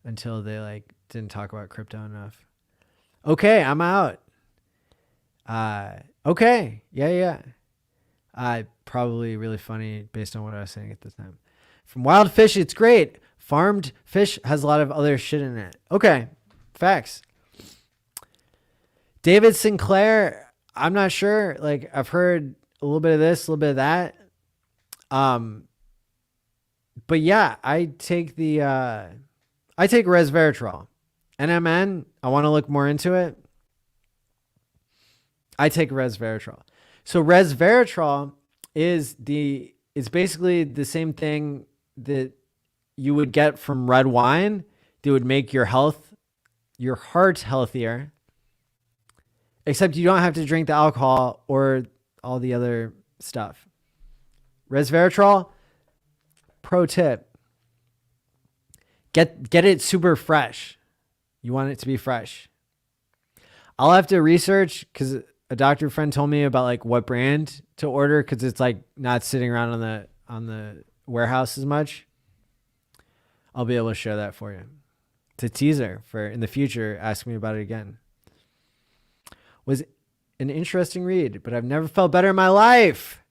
until they didn't talk about crypto enough. Okay, I'm out. Okay. Yeah. Probably really funny based on what I was saying at the time. From wild fish, it's great. Farmed fish has a lot of other shit in it. Okay. Facts. David Sinclair, I'm not sure. Like I've heard a little bit of this, a little bit of that. But yeah, I take resveratrol. NMN, I want to look more into it. I take resveratrol. So resveratrol is basically the same thing that you would get from red wine that would make your heart healthier. Except you don't have to drink the alcohol or all the other stuff. Resveratrol, pro tip. Get it super fresh. You want it to be fresh. I'll have to research because a doctor friend told me about like what brand to order because it's like not sitting around on the warehouse as much. I'll be able to share that for you. It's a teaser for in the future. Ask me about it again. Was an interesting read, but I've never felt better in my life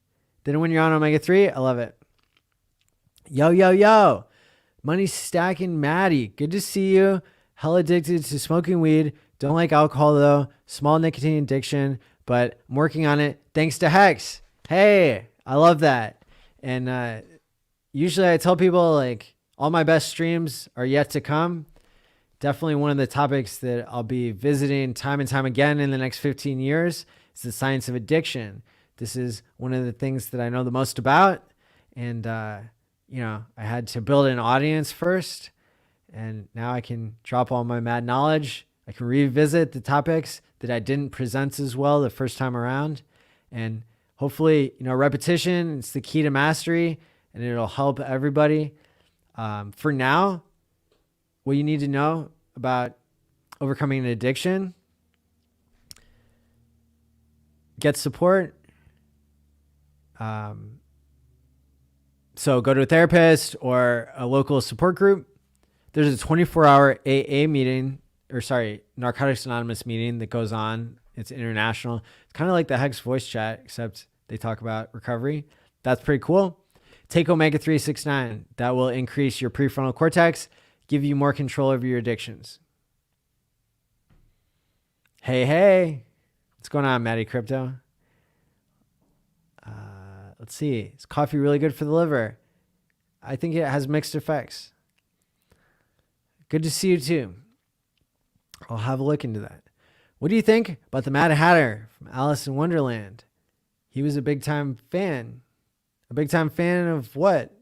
than when you're on omega-3. I love it. Yo. Money stacking Maddie. Good to see you. Hell addicted to smoking weed. Don't like alcohol though. Small nicotine addiction, but I'm working on it. Thanks to HEX. Hey, I love that. And usually I tell people like all my best streams are yet to come. Definitely one of the topics that I'll be visiting time and time again in the next 15 years is the science of addiction. This is one of the things that I know the most about. And, I had to build an audience first. And now I can drop all my mad knowledge. I can revisit the topics that I didn't present as well the first time around. And hopefully, repetition is the key to mastery and it'll help everybody. For now, what you need to know about overcoming an addiction, get support. So go to a therapist or a local support group. There's a 24-hour AA meeting, Narcotics Anonymous meeting that goes on. It's international. It's kind of like the HEX voice chat, except they talk about recovery. That's pretty cool. Take omega-369. That will increase your prefrontal cortex, give you more control over your addictions. Hey. What's going on, Matty Crypto? Let's see. Is coffee really good for the liver? I think it has mixed effects. Good to see you too. I'll have a look into that. What do you think about the Mad Hatter from Alice in Wonderland? He was a big time fan. A big time fan of what?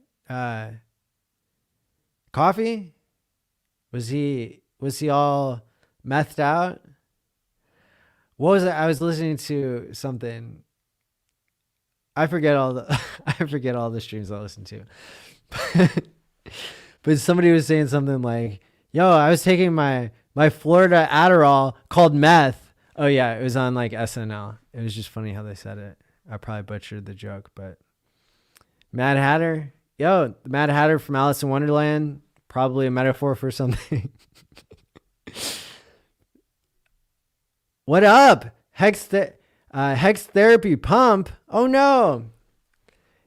Coffee? Was he all methed out? What was it? I was listening to something. I forget all the streams I listen to. But somebody was saying something like, yo, I was taking my Florida Adderall called meth. Oh yeah, it was on like SNL. It was just funny how they said it. I probably butchered the joke, but Mad Hatter, yo, the Mad Hatter from Alice in Wonderland, probably a metaphor for something. What up? Hex therapy pump. Oh no.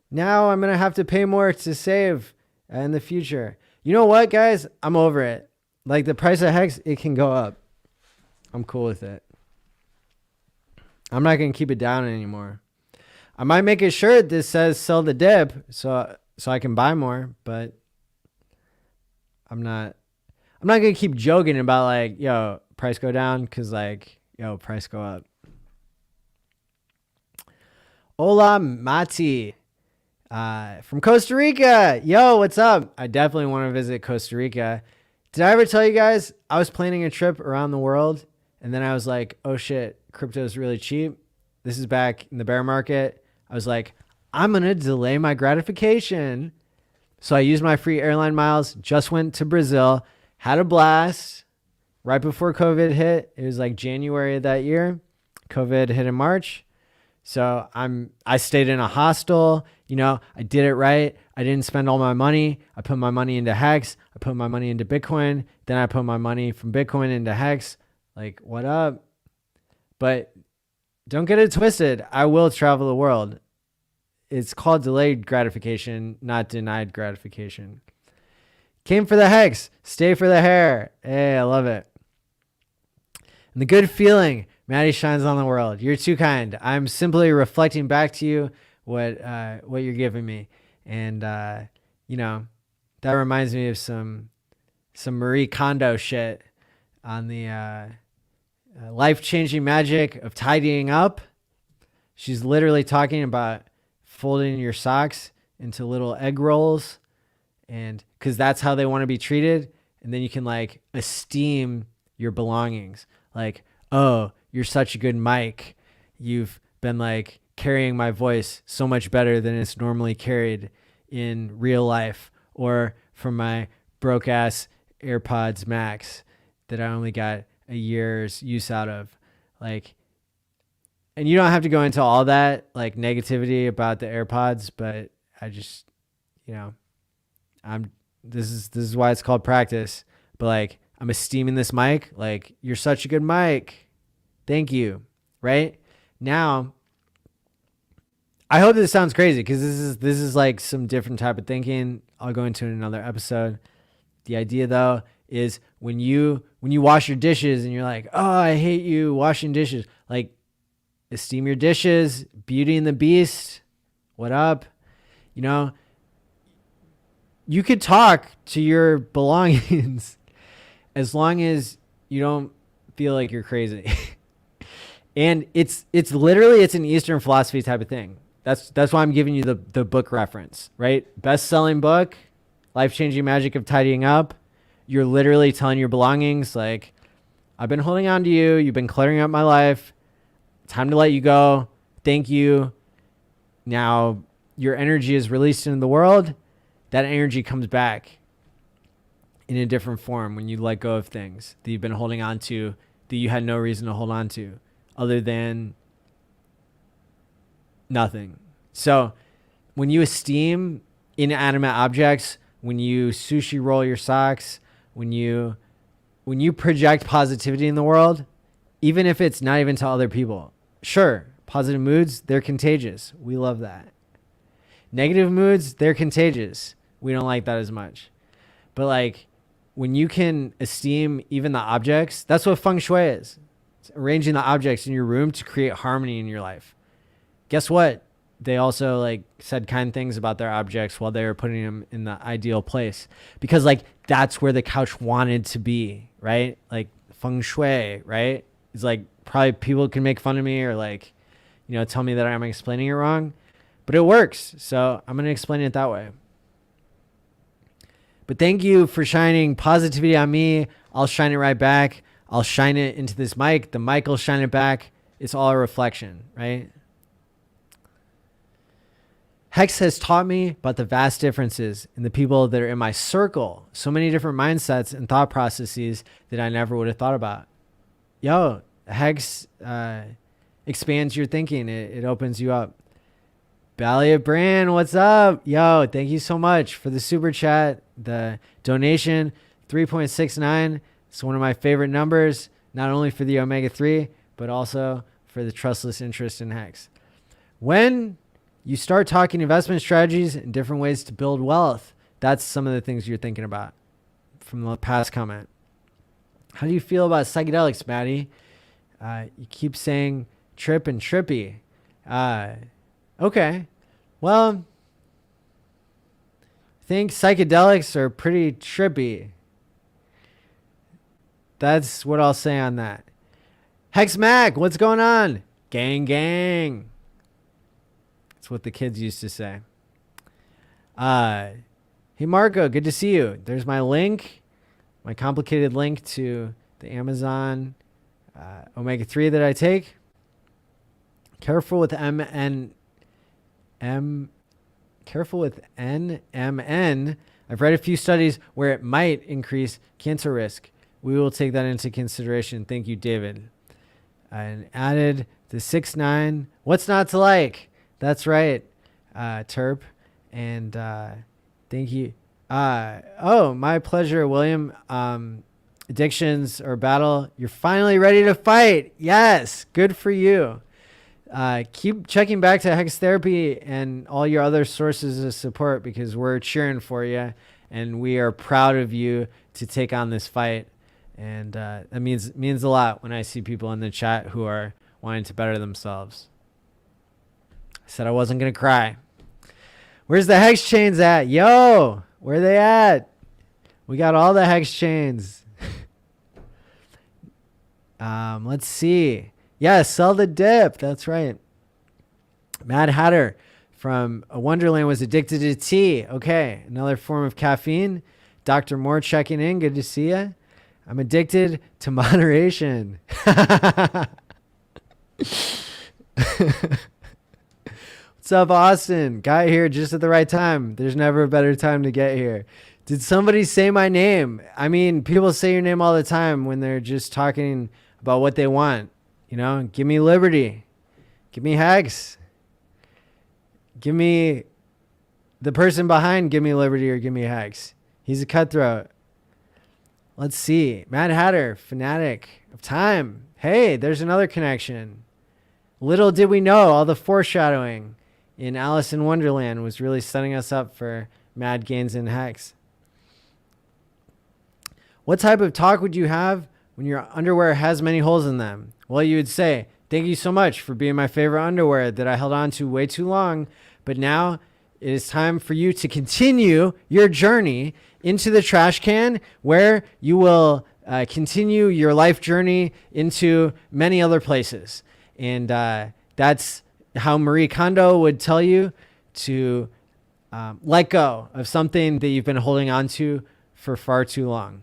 Now I'm going to have to pay more to save in the future. You know what, guys? I'm over it. Like the price of Hex, it can go up. I'm cool with it. I'm not going to keep it down anymore. I might make a shirt that says sell the dip so I can buy more, but I'm not going to keep joking about like, yo, price go down cuz like, yo, price go up. Hola Mati from Costa Rica. Yo, what's up? I definitely want to visit Costa Rica. Did I ever tell you guys I was planning a trip around the world and then I was like, oh shit, crypto is really cheap. This is back in the bear market. I was like, I'm going to delay my gratification. So I used my free airline miles, just went to Brazil, had a blast right before COVID hit. It was like January of that year. COVID hit in March. So I stayed in a hostel, you know, I did it right. I didn't spend all my money. I put my money into Hex. I put my money into Bitcoin. Then I put my money from Bitcoin into Hex. Like, what up? But don't get it twisted. I will travel the world. It's called delayed gratification, not denied gratification. Came for the Hex, stay for the hair. Hey, I love it. And the good feeling, Maddie shines on the world. You're too kind. I'm simply reflecting back to you what you're giving me. And, you know, that reminds me of some Marie Kondo shit on the life-changing magic of tidying up. She's literally talking about folding your socks into little egg rolls, and because that's how they want to be treated. And then you can like esteem your belongings. Like, oh, you're such a good mic. You've been like carrying my voice so much better than it's normally carried in real life, or from my broke ass AirPods Max that I only got a year's use out of. Like, and you don't have to go into all that like negativity about the AirPods, but I just, you know, this is why it's called practice. But like, I'm esteeming this mic. Like, you're such a good mic. Thank you. Right now, I hope this sounds crazy because this is like some different type of thinking. I'll go into in another episode. The idea though is when you wash your dishes and you're like, oh, I hate you washing dishes. Like, esteem your dishes. Beauty and the Beast. What up? You know, you could talk to your belongings as long as you don't feel like you're crazy. And it's literally, it's an Eastern philosophy type of thing. That's why I'm giving you the book reference, right? Best-selling book, Life-Changing Magic of Tidying Up. You're literally telling your belongings, like, I've been holding on to you. You've been cluttering up my life. Time to let you go. Thank you. Now your energy is released into the world. That energy comes back in a different form when you let go of things that you've been holding on to that you had no reason to hold on to other than nothing. So when you esteem inanimate objects, when you sushi roll your socks, when you project positivity in the world, even if it's not even to other people, sure, positive moods, they're contagious. We love that. Negative moods, they're contagious. We don't like that as much. But like, when you can esteem even the objects, that's what feng shui is. It's arranging the objects in your room to create harmony in your life. Guess what? They also like said kind things about their objects while they were putting them in the ideal place, because like that's where the couch wanted to be, right? Like feng shui, right? It's like, probably people can make fun of me or like, you know, tell me that I'm explaining it wrong, but it works. So I'm going to explain it that way. But thank you for shining positivity on me. I'll shine it right back. I'll shine it into this mic. The mic will shine it back. It's all a reflection, right? Hex has taught me about the vast differences in the people that are in my circle. So many different mindsets and thought processes that I never would have thought about. Yo, Hex expands your thinking. It opens you up. Balliot Brand, what's up? Yo, thank you so much for the super chat. The donation, 3.69. It's one of my favorite numbers, not only for the omega-3, but also for the trustless interest in Hex. When you start talking investment strategies and different ways to build wealth, that's some of the things you're thinking about from the past comment. How do you feel about psychedelics, Maddie? You keep saying trip and trippy. Okay. Well, I think psychedelics are pretty trippy. That's what I'll say on that. Hex Mac, what's going on? Gang, gang. That's what the kids used to say. Hey, Marco, good to see you. There's my link, my complicated link to the Amazon omega-3 that I take. Careful with careful with NMN. I've read a few studies where it might increase cancer risk. We will take that into consideration. Thank you, David. And added the 6-9. What's not to like? That's right, Terp. And thank you. Oh, my pleasure, William. Addictions or battle. You're finally ready to fight. Yes, good for you. Keep checking back to Hex Therapy and all your other sources of support because we're cheering for you and we are proud of you to take on this fight. And that means a lot when I see people in the chat who are wanting to better themselves. I said I wasn't going to cry. Where's the Hex chains at? Yo, where are they at? We got all the Hex chains. Let's see. Yeah, sell the dip. That's right. Mad Hatter from Wonderland was addicted to tea. Okay, another form of caffeine. Dr. Moore checking in. Good to see you. I'm addicted to moderation. What's up, Austin? Got here just at the right time. There's never a better time to get here. Did somebody say my name? I mean, people say your name all the time when they're just talking about what they want. You know, give me liberty. Give me Hex. Give me the person behind give me liberty or give me Hex. He's a cutthroat. Let's see. Mad Hatter, fanatic of time. Hey, there's another connection. Little did we know all the foreshadowing in Alice in Wonderland was really setting us up for mad gains in Hex. What type of talk would you have when your underwear has many holes in them? Well, you would say, thank you so much for being my favorite underwear that I held on to way too long, but now it is time for you to continue your journey into the trash can where you will continue your life journey into many other places. And that's how Marie Kondo would tell you to let go of something that you've been holding on to for far too long.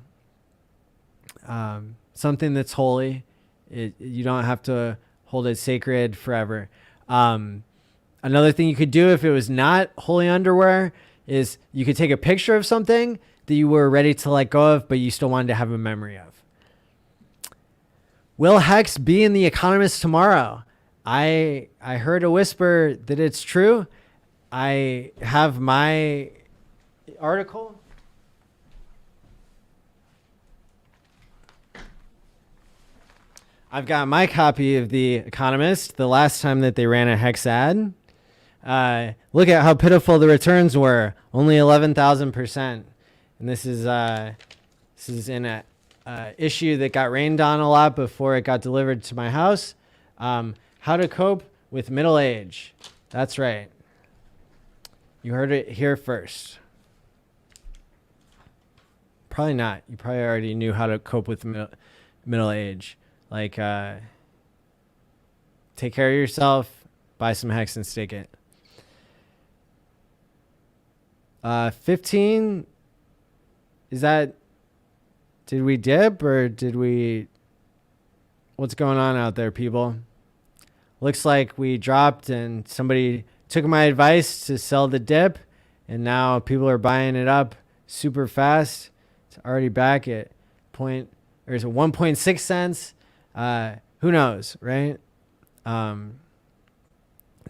Something that's holy. You don't have to hold it sacred forever. Another thing you could do if it was not holy underwear is you could take a picture of something that you were ready to let go of, but you still wanted to have a memory of. Will Hex be in The Economist tomorrow? I heard a whisper that it's true. I have my article. I've got my copy of The Economist the last time that they ran a Hex ad. Look at how pitiful the returns were. Only 11,000%. And this is in a issue that got rained on a lot before it got delivered to my house. How to cope with middle age. That's right. You heard it here first. Probably not. You probably already knew how to cope with middle age. Like, take care of yourself, buy some Hex and stick it. 15, is that, did we dip or did we, what's going on out there, people? Looks like we dropped and somebody took my advice to sell the dip, and now people are buying it up super fast. It's already back at 1.6 cents. Who knows, right?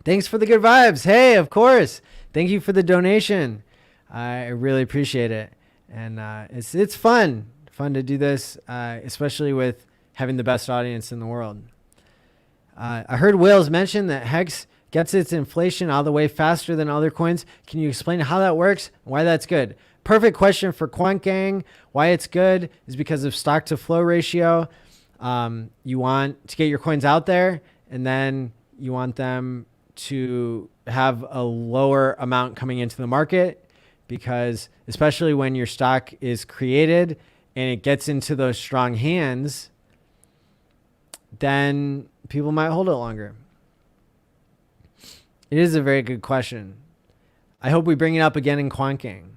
Thanks for the good vibes. Hey, of course. Thank you for the donation. I really appreciate it. And it's fun to do this, especially with having the best audience in the world. I heard Wales mention that HEX gets its inflation out of the way faster than other coins. Can you explain how that works and why that's good? Perfect question for Quant Gang. Why it's good is because of stock to flow ratio. You want to get your coins out there, and then you want them to have a lower amount coming into the market, because especially when your stock is created and it gets into those strong hands, then people might hold it longer. It is a very good question. I hope we bring it up again in Quant Gang.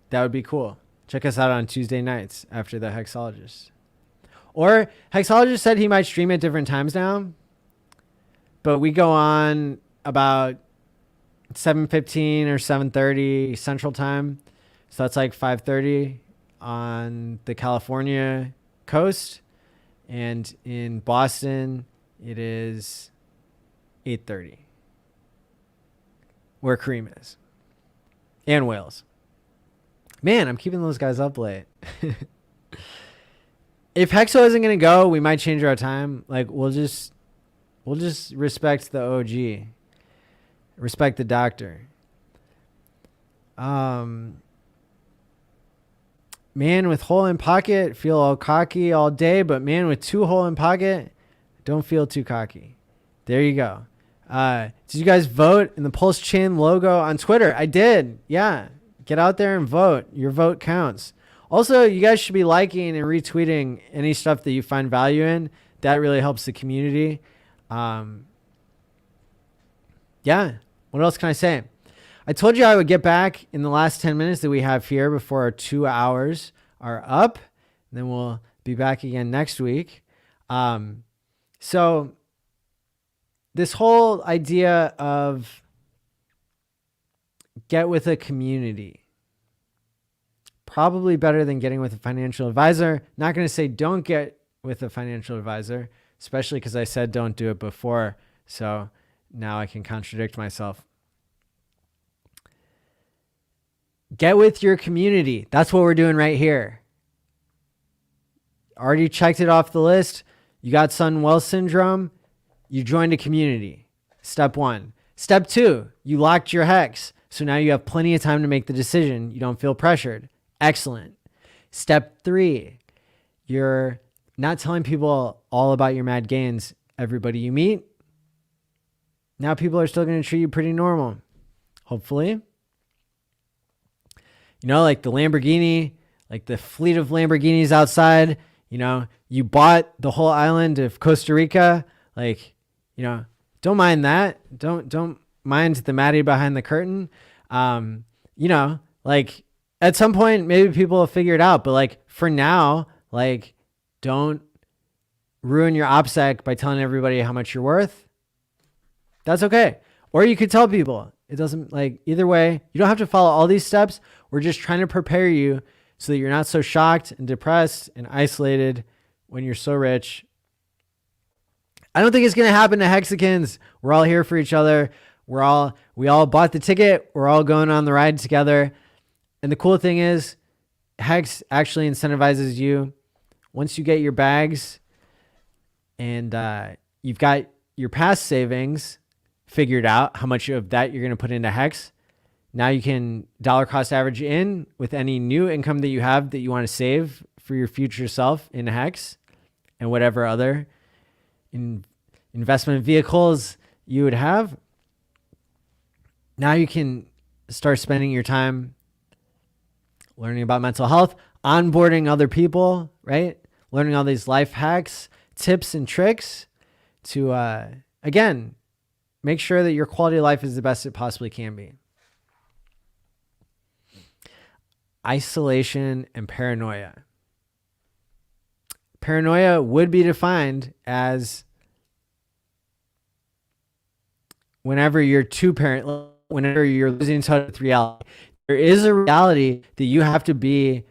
That would be cool. Check us out on Tuesday nights after the Hexologist. Or Hexologist said he might stream at different times now, but we go on about 7:15 or 7:30 Central Time. So that's like 5:30 on the California coast. And in Boston, it is 8:30, where Kareem is. And Wales. Man, I'm keeping those guys up late. If Hexo isn't going to go, we might change our time. Like, we'll just respect the OG. Respect the doctor. Man with hole in pocket, feel all cocky all day, but man with two hole in pocket, don't feel too cocky. There you go. Did you guys vote in the Pulse Chain logo on Twitter? I did. Yeah. Get out there and vote. Your vote counts. Also, you guys should be liking and retweeting any stuff that you find value in. That really helps the community. Yeah. What else can I say? I told you I would get back in the last 10 minutes that we have here before our 2 hours are up. And then we'll be back again next week. So this whole idea of get with a community, probably better than getting with a financial advisor. Not going to say don't get with a financial advisor, especially because I said don't do it before. So now I can contradict myself. Get with your community. That's what we're doing right here. Already checked it off the list. You got sudden wealth syndrome. You joined a community. Step 1. Step 2, you locked your HEX. So now you have plenty of time to make the decision. You don't feel pressured. Excellent. Step 3, you're not telling people all about your mad gains. Everybody you meet, now people are still going to treat you pretty normal. Hopefully. You know, like the Lamborghini, like the fleet of Lamborghinis outside, you know, you bought the whole island of Costa Rica. Like, you know, don't mind that. Don't mind the Maddie behind the curtain. You know, like at some point, maybe people will figure it out. But like for now, like don't ruin your OPSEC by telling everybody how much you're worth. That's okay. Or you could tell people. It doesn't, like, either way, you don't have to follow all these steps. We're just trying to prepare you so that you're not so shocked and depressed and isolated when you're so rich. I don't think it's going to happen to Hexicans. We're all here for each other. We all bought the ticket. We're all going on the ride together. And the cool thing is Hex actually incentivizes you once you get your bags and you've got your past savings figured out, how much of that you're going to put into Hex. Now you can dollar cost average in with any new income that you have that you want to save for your future self in Hex and whatever other investment vehicles you would have. Now you can start spending your time learning about mental health, onboarding other people, right? Learning all these life hacks, tips and tricks to, again, make sure that your quality of life is the best it possibly can be. Isolation and paranoia. Paranoia would be defined as whenever you're whenever you're losing touch with reality. There is a reality that you have to be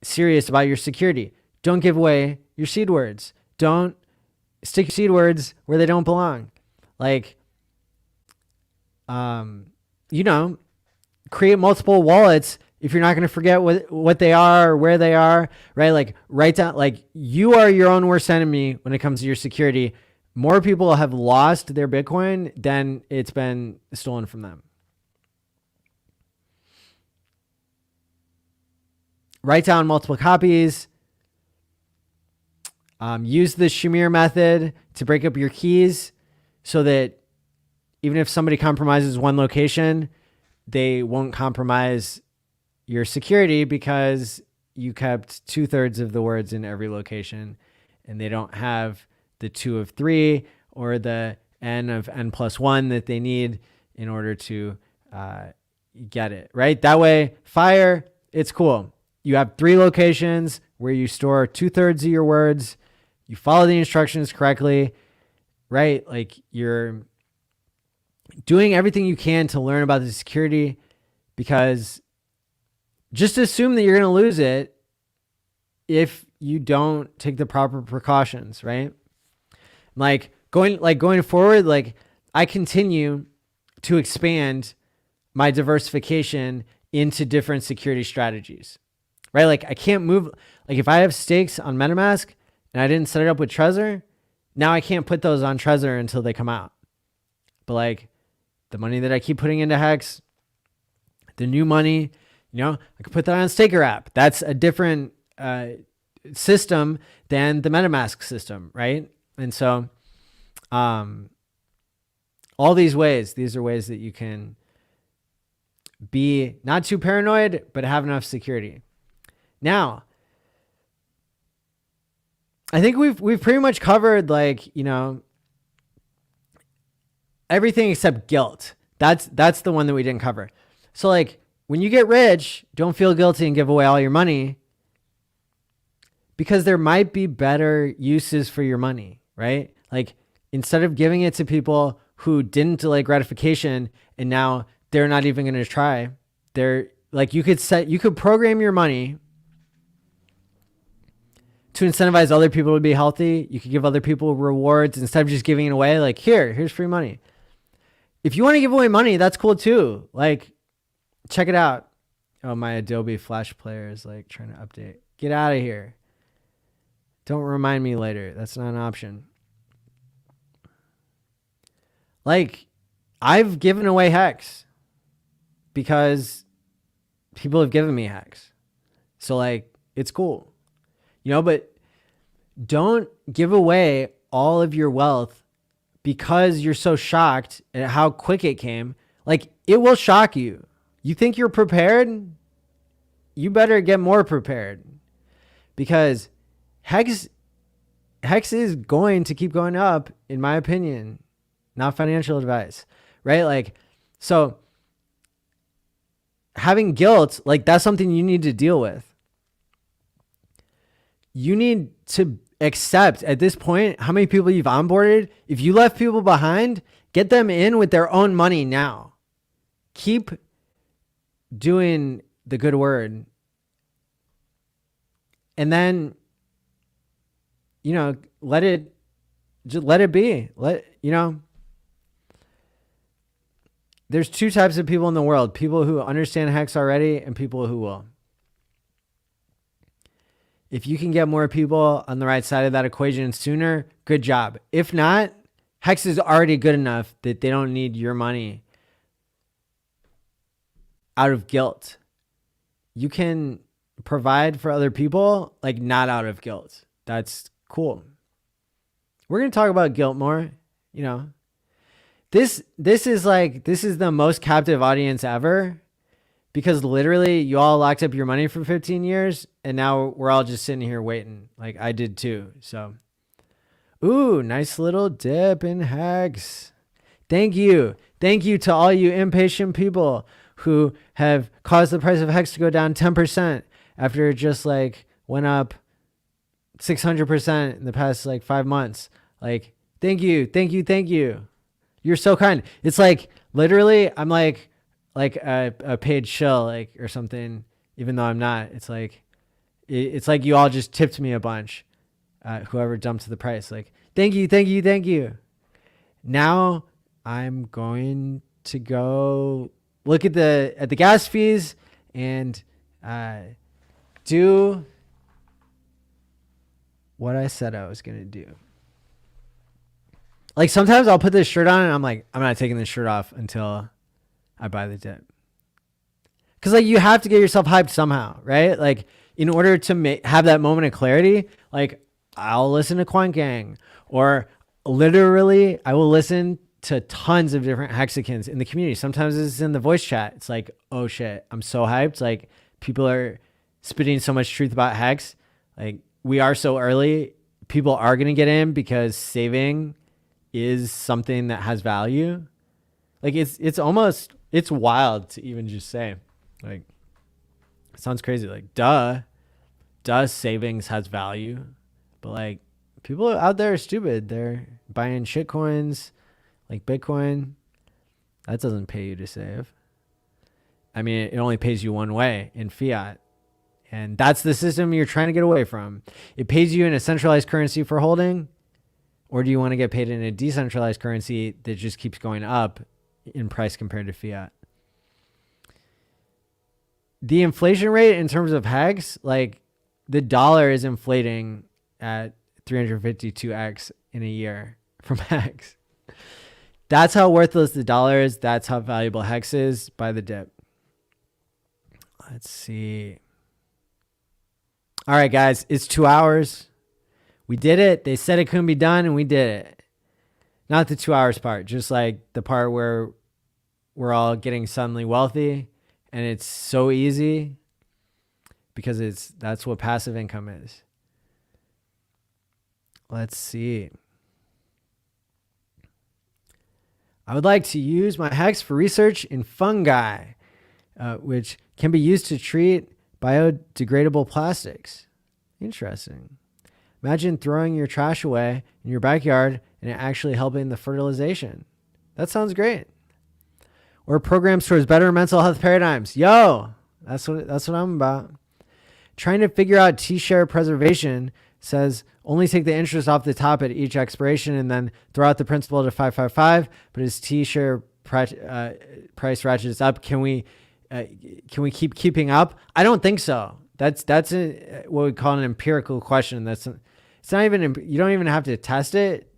serious about your security. Don't give away your seed words. Don't stick your seed words where they don't belong. Like, create multiple wallets if you're not going to forget what they are or where they are, right? Like, write down, like, you are your own worst enemy when it comes to your security. More people have lost their Bitcoin than it's been stolen from them. Write down multiple copies. Use the Shamir method to break up your keys so that even if somebody compromises one location, they won't compromise your security because you kept 2/3 of the words in every location and they don't have the 2 of 3 or the n of n+1 that they need in order to get it, right? That way, Fire, it's cool. You have 3 locations where you store 2/3 of your words. You follow the instructions correctly, right? Like, you're doing everything you can to learn about the security, because just assume that you're going to lose it if you don't take the proper precautions, right? Like going forward, like, I continue to expand my diversification into different security strategies, right? Like, I can't move. Like, if I have stakes on MetaMask and I didn't set it up with Trezor, now I can't put those on Trezor until they come out. But like, the money that I keep putting into Hex, the new money, I could put that on Staker app. That's a different system than the MetaMask system, right? And so all these are ways that you can be not too paranoid, but have enough security. Now, I think we've pretty much covered, like, everything except guilt. That's the one that we didn't cover. So, like, when you get rich, don't feel guilty and give away all your money, because there might be better uses for your money, right? Like, instead of giving it to people who didn't delay gratification and now they're not even going to try, they're like, you could program your money to incentivize other people to be healthy. You could give other people rewards instead of just giving it away. Like, here's free money. If you want to give away money, that's cool too. Like, check it out. Oh, my Adobe Flash player is like trying to update. Get out of here. Don't remind me later. That's not an option. Like, I've given away Hex because people have given me Hex. So, like, it's cool. But don't give away all of your wealth because you're so shocked at how quick it came. Like, it will shock you. You think you're prepared? You better get more prepared, because Hex is going to keep going up, in my opinion. Not financial advice, right? Like, so having guilt, like, that's something you need to deal with. You need to accept at this point how many people you've onboarded. If you left people behind, get them in with their own money now. Keep doing the good word. And then, let it be. There's 2 types of people in the world: people who understand Hex already and people who will. If you can get more people on the right side of that equation sooner, good job. If not, Hex is already good enough that they don't need your money out of guilt. You can provide for other people, like, not out of guilt. That's cool. We're going to talk about guilt more. This is the most captive audience ever, because literally you all locked up your money for 15 years and now we're all just sitting here waiting. Like, I did too. So, ooh, nice little dip in Hex. Thank you. Thank you to all you impatient people who have caused the price of Hex to go down 10% after it just like went up 600% in the past like 5 months. Like, thank you. Thank you. Thank you. You're so kind. It's like literally, I'm like a paid shill, like or something. Even though I'm not, it's like you all just tipped me a bunch. Whoever dumped the price, like thank you, thank you, thank you. Now I'm going to go look at the gas fees and do what I said I was gonna do. Like sometimes I'll put this shirt on and I'm like, I'm not taking this shirt off until I buy the dip. Cause like you have to get yourself hyped somehow, right? Like in order to have that moment of clarity, like I'll listen to Quant Gang, or literally I will listen to tons of different Hexicans in the community. Sometimes it's in the voice chat. It's like, oh shit, I'm so hyped. Like people are spitting so much truth about Hex. Like we are so early. People are going to get in because saving is something that has value. Like it's wild to even just say, like, it sounds crazy. Like, duh, savings has value. But like people out there are stupid. They're buying shit coins like Bitcoin. That doesn't pay you to save. I mean, it only pays you one way, in fiat. And that's the system you're trying to get away from. It pays you in a centralized currency for holding, or do you want to get paid in a decentralized currency that just keeps going up in price compared to fiat? The inflation rate in terms of HEX, like the dollar is inflating at 352x in a year from HEX. That's how worthless the dollar is. That's how valuable HEX is by the dip. Let's see. All right, guys, it's 2 hours. We did it. They said it couldn't be done, and we did it. Not the 2 hours part, just like the part where we're all getting suddenly wealthy, and it's so easy because that's what passive income is. Let's see. I would like to use my HEX for research in fungi, which can be used to treat biodegradable plastics. Interesting. Imagine throwing your trash away in your backyard and it actually helping the fertilization. That sounds great. Or programs towards better mental health paradigms. Yo, that's what I'm about. Trying to figure out T-share preservation says only take the interest off the top at each expiration and then throw out the principal to 555. But as T-share price ratchets up, can we keep keeping up? I don't think so. That's what we call an empirical question. It's not even, you don't even have to test it.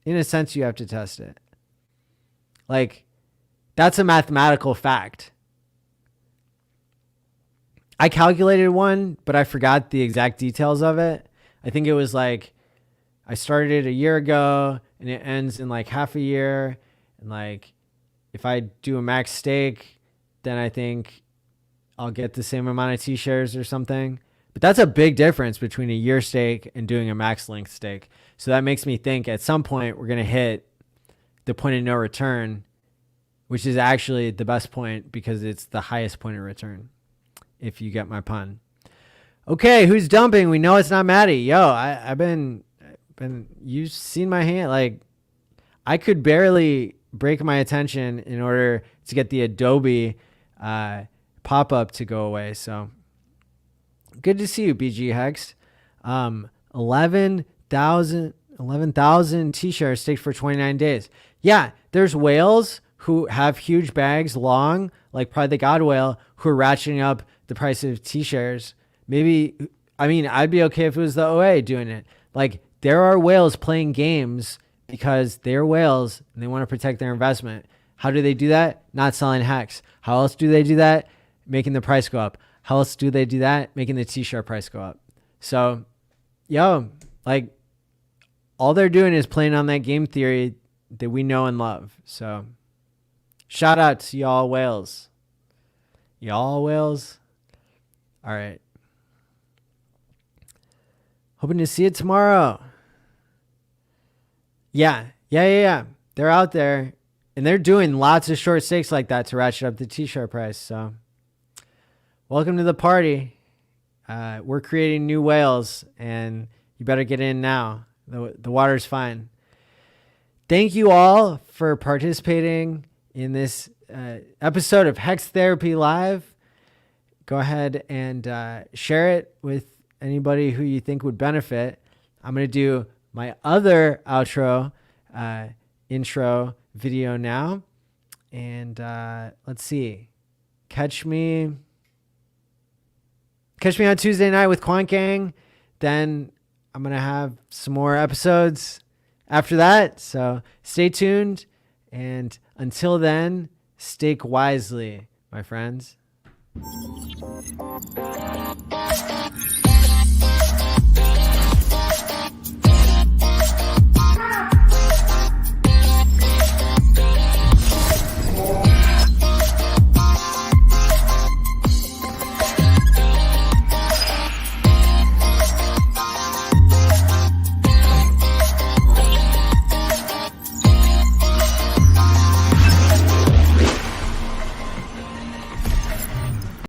In a sense, you have to test it. Like, that's a mathematical fact. I calculated one, but I forgot the exact details of it. I think it was like, I started it a year ago and it ends in like half a year. And like, if I do a max stake, then I think I'll get the same amount of T-shares or something. But that's a big difference between a year stake and doing a max length stake. So that makes me think at some point we're going to hit the point of no return, which is actually the best point because it's the highest point of return, if you get my pun. Okay, who's dumping? We know it's not Maddie. Yo, I've been, you've seen my hand. Like, I could barely break my attention in order to get the Adobe pop-up to go away. So good to see you, BG Hex. 11,000 T-shares staked for 29 days. Yeah, there's whales who have huge bags long, like probably the God whale, who are ratcheting up the price of T-shares. Maybe, I mean, I'd be okay if it was the OA doing it. Like, there are whales playing games because they're whales and they want to protect their investment. How do they do that? Not selling HEX. How else do they do that? Making the price go up. How else do they do that? Making the T-share price go up. So, yo, like, all they're doing is playing on that game theory that we know and love. So, shout out to y'all whales. Y'all whales. All right. Hoping to see it tomorrow. Yeah. They're out there and they're doing lots of short stakes like that to ratchet up the T-share price. So welcome to the party. We're creating new whales and you better get in now. The water's fine. Thank you all for participating in this episode of Hex Therapy Live. Go ahead and share it with anybody who you think would benefit. I'm going to do my other intro video now. And let's see. Catch me on Tuesday night with Quant Gang. Then I'm going to have some more episodes after that. So stay tuned. And until then, stake wisely, my friends.